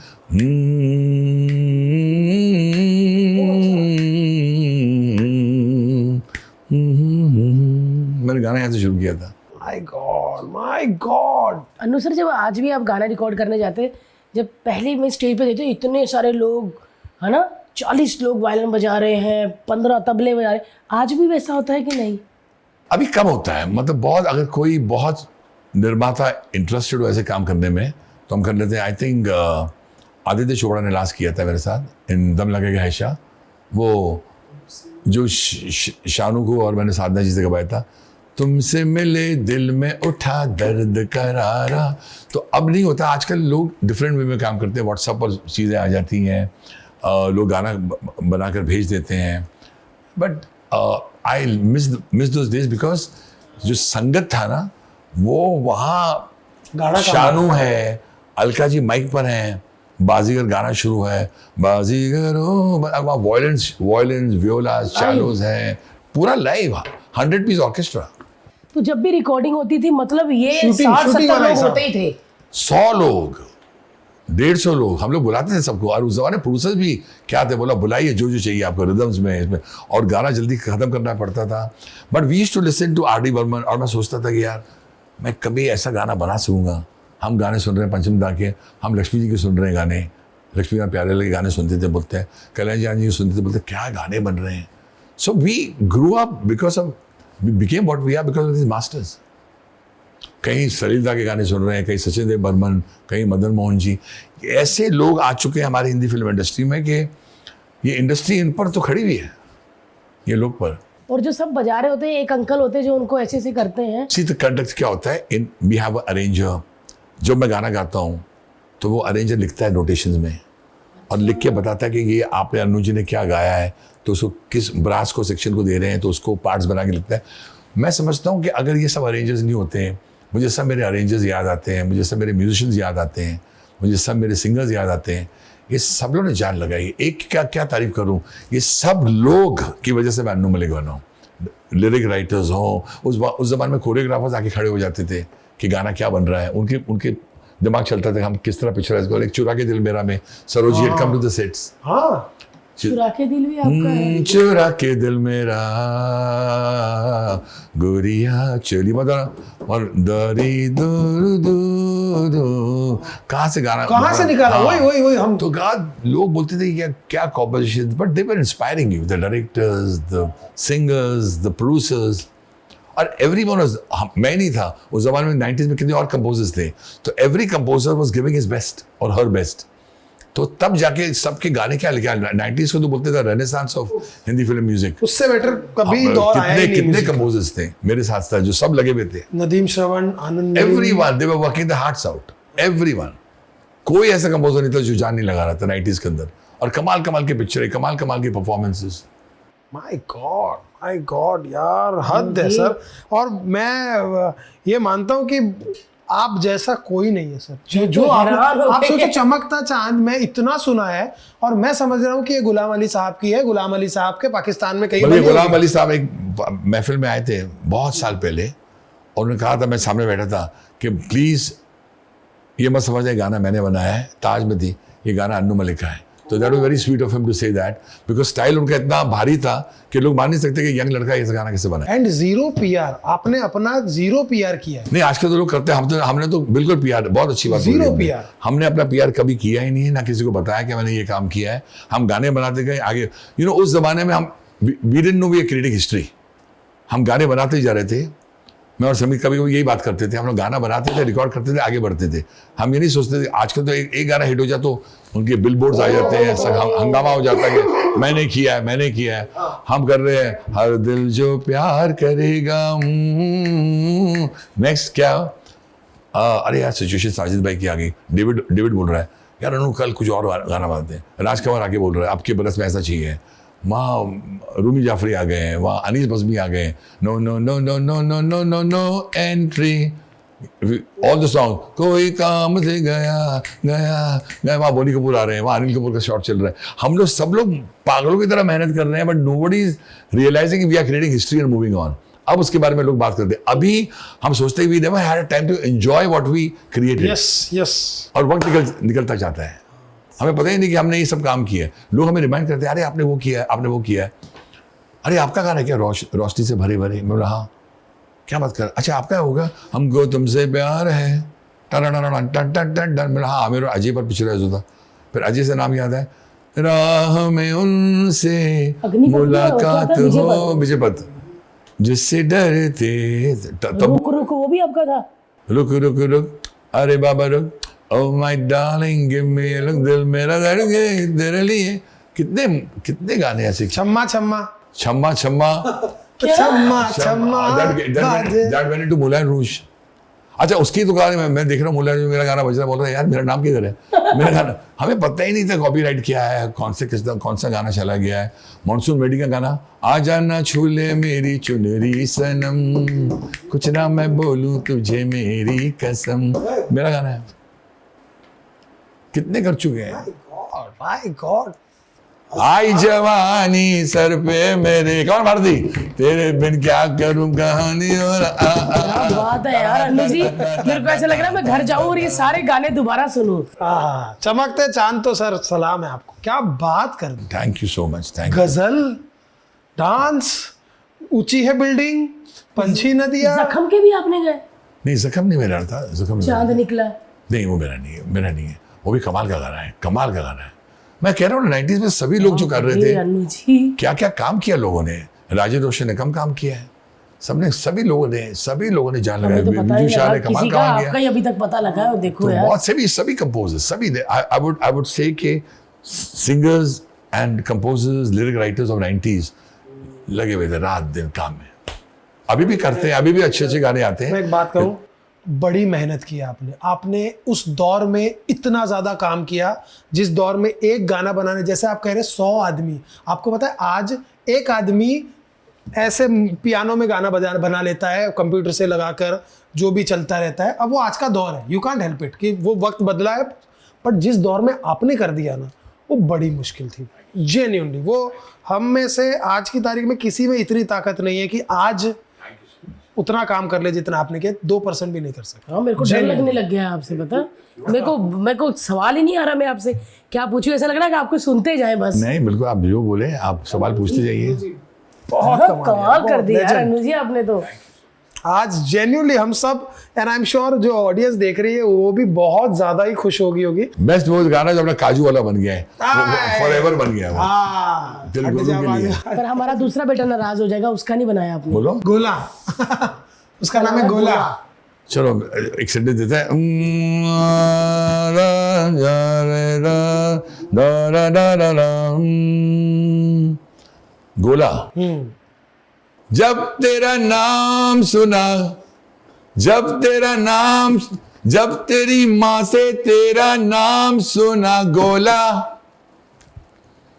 मैंने गाना यहाँ से शुरू किया था। My God. अनु सर, जब आज भी आप गाना रिकॉर्ड करने जाते हैं, जब पहले मैं स्टेज पे देते इतने सारे लोग, है ना, 40 लोग वायलिन बजा रहे हैं, 15 तबले बजा रहे हैं, आज भी वैसा होता है कि नहीं? अभी कम होता है, मतलब बहुत, अगर कोई बहुत निर्माता इंटरेस्टेड हो ऐसे काम करने में तो हम कर लेते हैं। आई थिंक आदित्य चोपड़ा ने लास्ट किया था मेरे साथ इन दम लगेगा है शाह, वो जो शानू को और मैंने साधना जी से गवाया था, तुमसे मिले दिल में उठा दर्द करारा। तो अब नहीं होता, आजकल लोग डिफरेंट वे में काम करते हैं, व्हाट्सएप पर चीज़ें आ जाती हैं, लोग गाना बनाकर भेज देते हैं। But I miss those days, because जो संगत था ना वो वहाँ शानू है, अलका जी माइक पर हैं, बाजीगर गाना शुरू है, बाजीगर हो, वॉयलेंस वियोलास चालोस हैं, पूरा लाइव 100 पीस ऑर्केस्ट्रा। तो जब भी रिकॉर्डिंग होती थी, मतलब ये शूटिंग 60-70 वाला लोग हिसाब। होते ही थे। 100 लोग, 150 लोग हम लोग बुलाते थे सबको। और उस जमाने प्रोड्यूसर्स भी क्या थे, बोला बुलाइए जो चाहिए आपको रिदम्स में, इसमें, और गाना जल्दी खत्म करना पड़ता था। But we used to listen to RD. Burman, और मैं सोचता था कि यार मैं कभी ऐसा गाना बना सकूंगा। हम गाने सुन रहे हैं पंचम दा के, हम लक्ष्मी जी के सुन रहे हैं गाने, लक्ष्मी जी प्यारे लगे गाने सुनते थे, बोलते हैं कल्याण जी सुनते थे, बोलते क्या गाने बन रहे हैं। So we grew up because of, we became what we are because of this masters. कहीं सलील दा के गाने सुन रहे हैं, कहीं सचिन देव बर्मन, कहीं मदन मोहन जी, ऐसे लोग आ चुके हैं हमारी हिंदी फिल्म इंडस्ट्री में कि ये इंडस्ट्री इन पर तो खड़ी हुई है, ये लोग पर। और जो सब बजा रहे होते हैं, एक अंकल होते हैं जो उनको ऐसे ऐसे करते हैं। सी द कंडक्ट क्या होता है, इन वी हैव अ अरेंजर। जब मैं गाना गाता हूँ तो वो अरेंजर लिखता है नोटेशंस में, और लिख के बताता है कि ये आपने अनु जी ने क्या गाया है, तो उसको किस ब्रास को सेक्शन को दे रहे हैं, तो उसको पार्ट्स बना के लिखता है। मैं समझता हूँ कि अगर ये सब अरेंजर्स नहीं होते, मुझे सब मेरे अरेंजर्स याद आते हैं, मुझे सब मेरे म्यूजिशियंस याद आते हैं, मुझे सब मेरे सिंगर्स याद आते हैं। ये सब लोगों ने जान लगाई। एक क्या तारीफ करूँ, ये सब लोग की वजह से मैं अन्नू मलिक बना हूँ। लिरिक राइटर्स हों, उस ज़माने में कोरियोग्राफर्स आके खड़े हो जाते थे कि गाना क्या बन रहा है, उनके दिमाग चलता था हम किस तरह पिक्चराइज करें। एक चुरा के दिल मेरा में Sarojini had come to the sets। हाँ, चुरा के दिल भी आपका है। चुरा के दिल मेरा गोरिया चली मतलब, और दरी दूर दूर, कहाँ से गाना, कहाँ से निकाला? वही हम तो लोग बोलते थे क्या composition, but they were inspiring you, the directors, the singers, the producers, और एवरीवन वाज, मैं नहीं था उस जमाने में, 90s में कितने और कंपोजर्स थे, तो every composer was giving his best और हर बेस्ट। तो तब जाके सबके गाने क्या लिखे, 90s को तो बोलते थे renaissance of Hindi film music. उससे बेटर कभी दौर आया ही नहीं। कितने कंपोजर्स थे मेरे साथ जो सब लगे हुए थे, Nadeem Shravan, Anand, everyone, they were working the hearts out, everyone. कोई ऐसा कंपोजर नहीं था जो जान नहीं लगा रहा था 90s के अंदर, और कमाल कमाल की पिक्चरें, कमाल कमाल की परफॉर्मेंसेस। माय गॉड यार, हद है सर। और मैं ये मानता हूँ कि आप जैसा कोई नहीं है सर। जो आप सोचो, चमकता चांद मैं इतना सुना है, और मैं समझ रहा हूँ कि ये गुलाम अली साहब की है। गुलाम अली साहब के पाकिस्तान में कई गुलाम अली साहब एक महफिल में आए थे बहुत साल पहले, और उन्होंने कहा था, मैं सामने बैठा था, कि प्लीज़ ये मत समझ, गाना मैंने बनाया है, ताज में थी, ये गाना अन्नू मलिक का है। तो that was very sweet of him to say that, because style उनका इतना भारी था कि लोग मान नहीं सकते कि यंग लड़का ऐसा गाना कैसे बना। एंड 0 PR, आपने अपना 0 PR किया है। नहीं, आजकल तो लोग करते हैं, हमने तो बिल्कुल PR, बहुत अच्छी बात 0 बोली PR। हमने अपना PR कभी किया ही नहीं है, ना किसी को बताया कि मैंने ये काम किया है। हम गाने बनाते गए आगे, यू नो उस जमाने में हम we didn't know we are creating history, हम गाने बनाते ही जा रहे थे। मैं और समीर कभी कभी यही बात करते थे, हम लोग गाना बनाते थे, रिकॉर्ड करते थे, आगे बढ़ते थे। हम ये नहीं सोचते थे, आजकल तो एक गाना हिट हो जाए तो उनके बिलबोर्ड्स आ जाते हैं, हंगामा हो जाता है कि मैंने किया है। हम कर रहे हैं हर दिल जो प्यार करेगा, नेक्स्ट क्या, अरे यार सिचुएशन साजिद भाई की आ गई, डेविड बोल रहा है यार अनु कल कुछ और गाना बनाते हैं, राजकुमार आके बोल रहा है आपके बरस में ऐसा चाहिए, वहाँ रूमी जाफरी आ गए हैं, वहाँ अनीस बज़मी आ गए, no no no no no no no no no entry, all the song, कोई काम से गया, वहाँ बोनी कपूर आ रहे हैं, वहाँ अनिल कपूर का शॉट चल रहा है। हम लोग सब लोग पागलों की तरह मेहनत कर रहे हैं, but nobody is realising we are creating history and moving on. अब उसके बारे में लोग बात करते हैं, अभी हम सोचते हैं we never had time to enjoy what we created. Yes और वक्त निकलता जाता है, हमें पता ही नहीं कि हमने ये सब काम किया है। लोग हमें रिमाइंड करते हैं अरे आपने वो किया है, आपने वो किया है, अरे आपका गाना है क्या रोशनी से भरे भरे, मैं बोला हाँ, क्या बात कर, अच्छा आपका होगा हमको तुमसे प्यार है, टन हाँ मेरा अजय पर पिछड़ा जो था, फिर अजय से नाम याद है, राह में उनसे मुलाकात हो, विजय पथ जिससे डरते, रुक वो भी आपका था, रुक अरे बाबा रुक, Oh my darling, give me a look, दिल मेरा धड़ गए तेरे लिए, कितने गाने ऐसे, छम्मा that went into Moulin Rouge। अच्छा उसकी तो गाने मैं देख रहा हूँ, Moulin Rouge मेरा गाना बज रहा, बोल रहा है यार मेरा नाम किधर है, मेरा गाना, हमें पता ही नहीं था कॉपीराइट क्या है, कौन सा गाना चला गया है। मॉनसून मेडी का गाना, आ जाना छूले मेरी चुनरी सनम, कुछ ना मैं बोलूं तुझे मेरी कसम, मेरा गाना है। कितने कर चुके हैं, माय गॉड, आई जवानी सर पे मेरे, कौन मार दी, तेरे बिन क्या करूं कहानी, और क्या बात है यार अन्नू जी, मेरे को ऐसा लग रहा है मैं घर जाऊं और ये सारे गाने दोबारा सुनूं। चमकते चांद तो सर सलाम है आपको, क्या बात कर दी। Thank you so much, thank you. गजल, डांस, ऊंची है बिल्डिंग, पंछी नदियां, जख्म के भी आपने गए? नहीं जख्म नहीं मेरा था, जख्म चांद निकला, नहीं वो मेरा नहीं है, वो भी कमाल का गाना है। मैं कह रहा हूँ 90s में सभी लोग जो कर रहे थे, अन्नू जी क्या क्या काम किया लोगों ने, राजेश रोशन ने कम काम किया है, सभी लोगों ने जान लगाई, बिजू शाह ने कमाल काम किया, आपका ही अभी तक पता लगा है, देखो तो यार बहुत सभी कंपोजर्स, सभी ने, आई वुड से कि singers and composers, lyric writers of 90s लगे हुए थे रात दिन काम में, अभी भी करते हैं, अभी भी अच्छे गाने आते हैं। मैं एक बात कहूँ, बड़ी मेहनत की आपने उस दौर में इतना ज्यादा काम किया, जिस दौर में एक गाना बनाने, जैसे आप कह रहे 100 आदमी, आपको पता है आज एक आदमी ऐसे पियानो में गाना बना लेता है कंप्यूटर से लगाकर, जो भी चलता रहता है। अब वो आज का दौर है, यू कांट हेल्प इट कि वो वक्त बदला है, बट जिस दौर में आपने कर दिया ना, वो बड़ी मुश्किल थी जेन्युइनली। वो हम में से आज की तारीख में किसी में इतनी ताकत नहीं है कि आज उतना काम कर ले जितना आपने किया, 2% भी नहीं कर सकते। हाँ मेरे को डर लगने लग गया आपसे, पता मेरे को सवाल ही नहीं आ रहा, मैं आपसे क्या पूछूं, ऐसा लग रहा है कि आपको सुनते जाए बस। नहीं बिल्कुल, आप जो बोले आप सवाल पूछते जाइए। बहुत कमाल कर दिया यार अन्नू जी आपने तो। आज जेन्युइनली हम सब, एंड आई एम श्योर जो ऑडियंस देख रही है वो भी बहुत ज्यादा ही खुश होगी। बेस्ट वो गाना जो अपना काजू वाला बन गया है, फॉरएवर बन गया है, दिल गोलू के लिए। पर हमारा दूसरा बेटा नाराज हो जाएगा, उसका नहीं बनाया आपने। बोलो गोला उसका नाम है गोला। चलो एक सेंटेंस देते हैं, गोला। जब तेरा नाम सुना, जब तेरी माँ से तेरा नाम सुना गोला,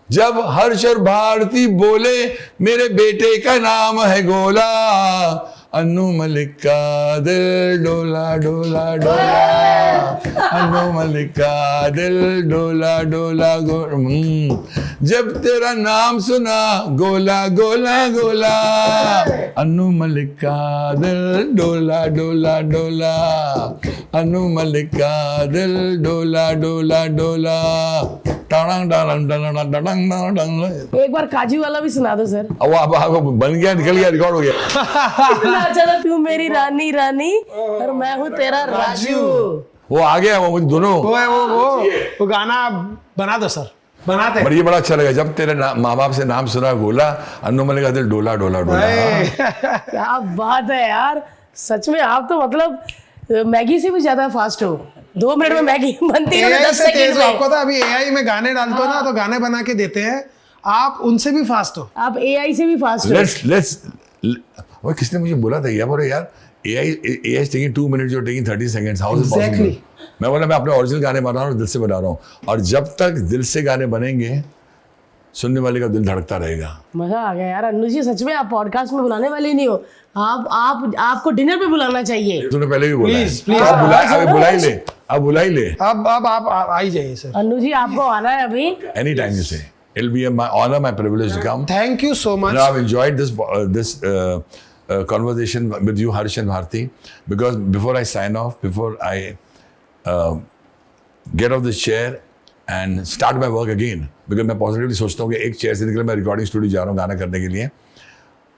जब हर्ष और भारती बोले मेरे बेटे का नाम है गोला, अन्नू मलिक का दिल डोला डोला डोला, अन्नू मलिक का दिल डोला डोला जब तेरा नाम सुना गोला गोला गोला, अन्नू मलिक का दिल डोला डोला डोला, अन्नू मलिक का दिल डोला डोला डोला। टांग टांग टांग टांग टांग टांग। एक बार काजू वाला भी सुना दो सर। अब वो बन गया, निकल गया, रिकॉर्ड हो गया। इतना अच्छा था, तू मेरी रानी रानी और मैं हूँ तेरा राजू। वो आ गया, वो मुझे दोनों। वो है वो गाना बना दो सर, बनाते पर ये बड़ा अच्छा लगा जब तेरे माँ बाप से नाम सुना गोला, अन्नू मलिक का दिल डोला डोला डोला। क्या बात है यार, सच में आप तो मतलब मैगी से भी ज्यादा फास्ट हो। 2 मिनट में मैगी बनती है, AI 10 से तेज सेकंड हो। में। आपको तो अभी AI में गाने डालते हो ना, तो गाने बना के देते हैं, आप उनसे भी फास्ट हो। आप AI से भी फास्ट हो। लेट्स वो किसने मुझे बोला था यार, बोले यार AI is taking 2 minutes, you're taking 30 seconds, how is it possible? Exactly. मैं बोला मैं अपने ओरिजिनल गाने बना रहा हूँ, दिल से बना रहा हूँ, और जब तक दिल से गाने बनेंगे सुनने वाले का दिल धड़कता रहेगा। मजा आ गया यार। अन्नू जी सच में आप पॉडकास्ट में बुलाने वाले नहीं हो, आपको डिनर पे बुलाना चाहिए। तूने पहले भी बोला Please, है। please. अब बुला ही ले, अब बुला ही ले। अब आप आ ही जाइए सर। अन्नू जी आपको आना है अभी। Any time you say, it'll be my honor, my privilege to come. Thank you so much. No, I've enjoyed this conversation with you, Harsh and Bharti, because before I sign off, before I get off this chair and start my work again, because मैं positively सोचता हूँ कि एक chair से निकल मैं recording studio जा रहा हूँ गाना करने के लिए।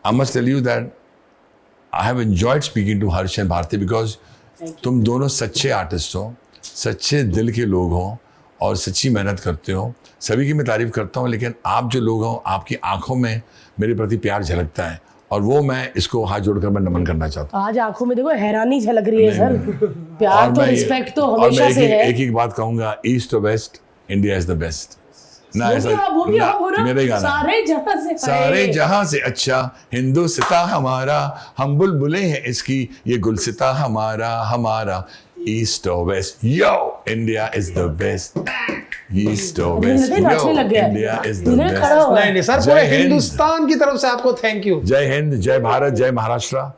I must tell you that I have enjoyed speaking to Harsh and Bharti because तुम दोनों सच्चे आर्टिस्ट हो, सच्चे दिल के लोग हो और सच्ची मेहनत करते हो। सभी की मैं तारीफ करता हूँ, लेकिन आप जो लोग हो, आपकी आंखों में मेरे प्रति प्यार झलकता है, और वो मैं इसको हाथ जोड़कर मैं नमन करना चाहता हूँ। आज आंखों में देखो हैरानी झलक रही है सर। प्यार और तो मैं रिस्पेक्ट तो और हमेशा मैं से है। एक बात कहूंगा, ईस्ट और west, India is the best. ना ऐसा वो भी आप हो ना, मेरा ही गाना है। सारे जहां से सारे जहां से अच्छा हिंदुस्तां हमारा, हम बुलबुलें हैं इसकी, ये गुलसिता हमारा हमारा। ईस्ट और west, yo India is the best. East और वेस्ट, नाचने लग गया। इंडिया इज द दिल खड़ा बेस्ट। हुआ है। नहीं सर, जय पूरे हिंद। हिंदुस्तान की तरफ से आपको थैंक यू। जय हिंद, जय भारत, जय Maharashtra.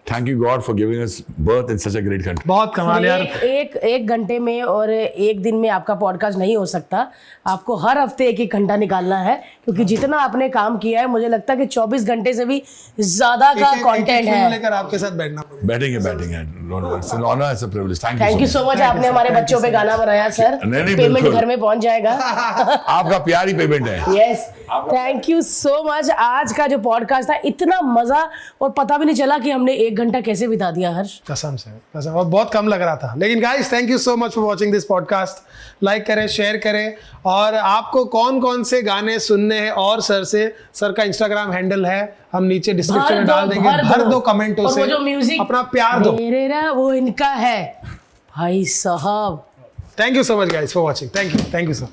Thank you God for giving us birth in such a great country. बहुत कमाल यार। एक घंटे में और एक दिन में आपका पॉडकास्ट नहीं हो सकता। आपको हर हफ्ते 1-1 घंटा निकालना है, क्योंकि जितना आपने काम किया है मुझे लगता है कि 24 घंटे से भी ज्यादा का कंटेंट है। लेकर आपके साथ बैठना पड़ेगा। बैटिंग है। It's an honor, it's a privilege. Thank you so much. आपने हमारे बच्चों पे गाना बनाया सर। नहीं, पेमेंट बिल्कुल। घर में पहुंच जाएगा। आपका प्यार ही पेमेंट है। Yes, thank you so much. आज का जो पॉडकास्ट था इतना मजा, और पता भी नहीं चला कि हमने 1 घंटा कैसे बिता दिया हर्ष। कसम से, कसम, और बहुत कम लग रहा था। लेकिन guys, thank you so much for watching this podcast. Like करें, शेयर करें, और आपको कौन कौन से गाने सुनने हैं और सर का इंस्टाग्राम हैंडल है, हम नीचे डिस्क्रिप्शन में डाल देंगे। भर दो कमेंटों और से वो जो म्यूजिक अपना प्यार दो। वो इनका है भाई साहब। Thank you so much guys for watching. Thank you sir.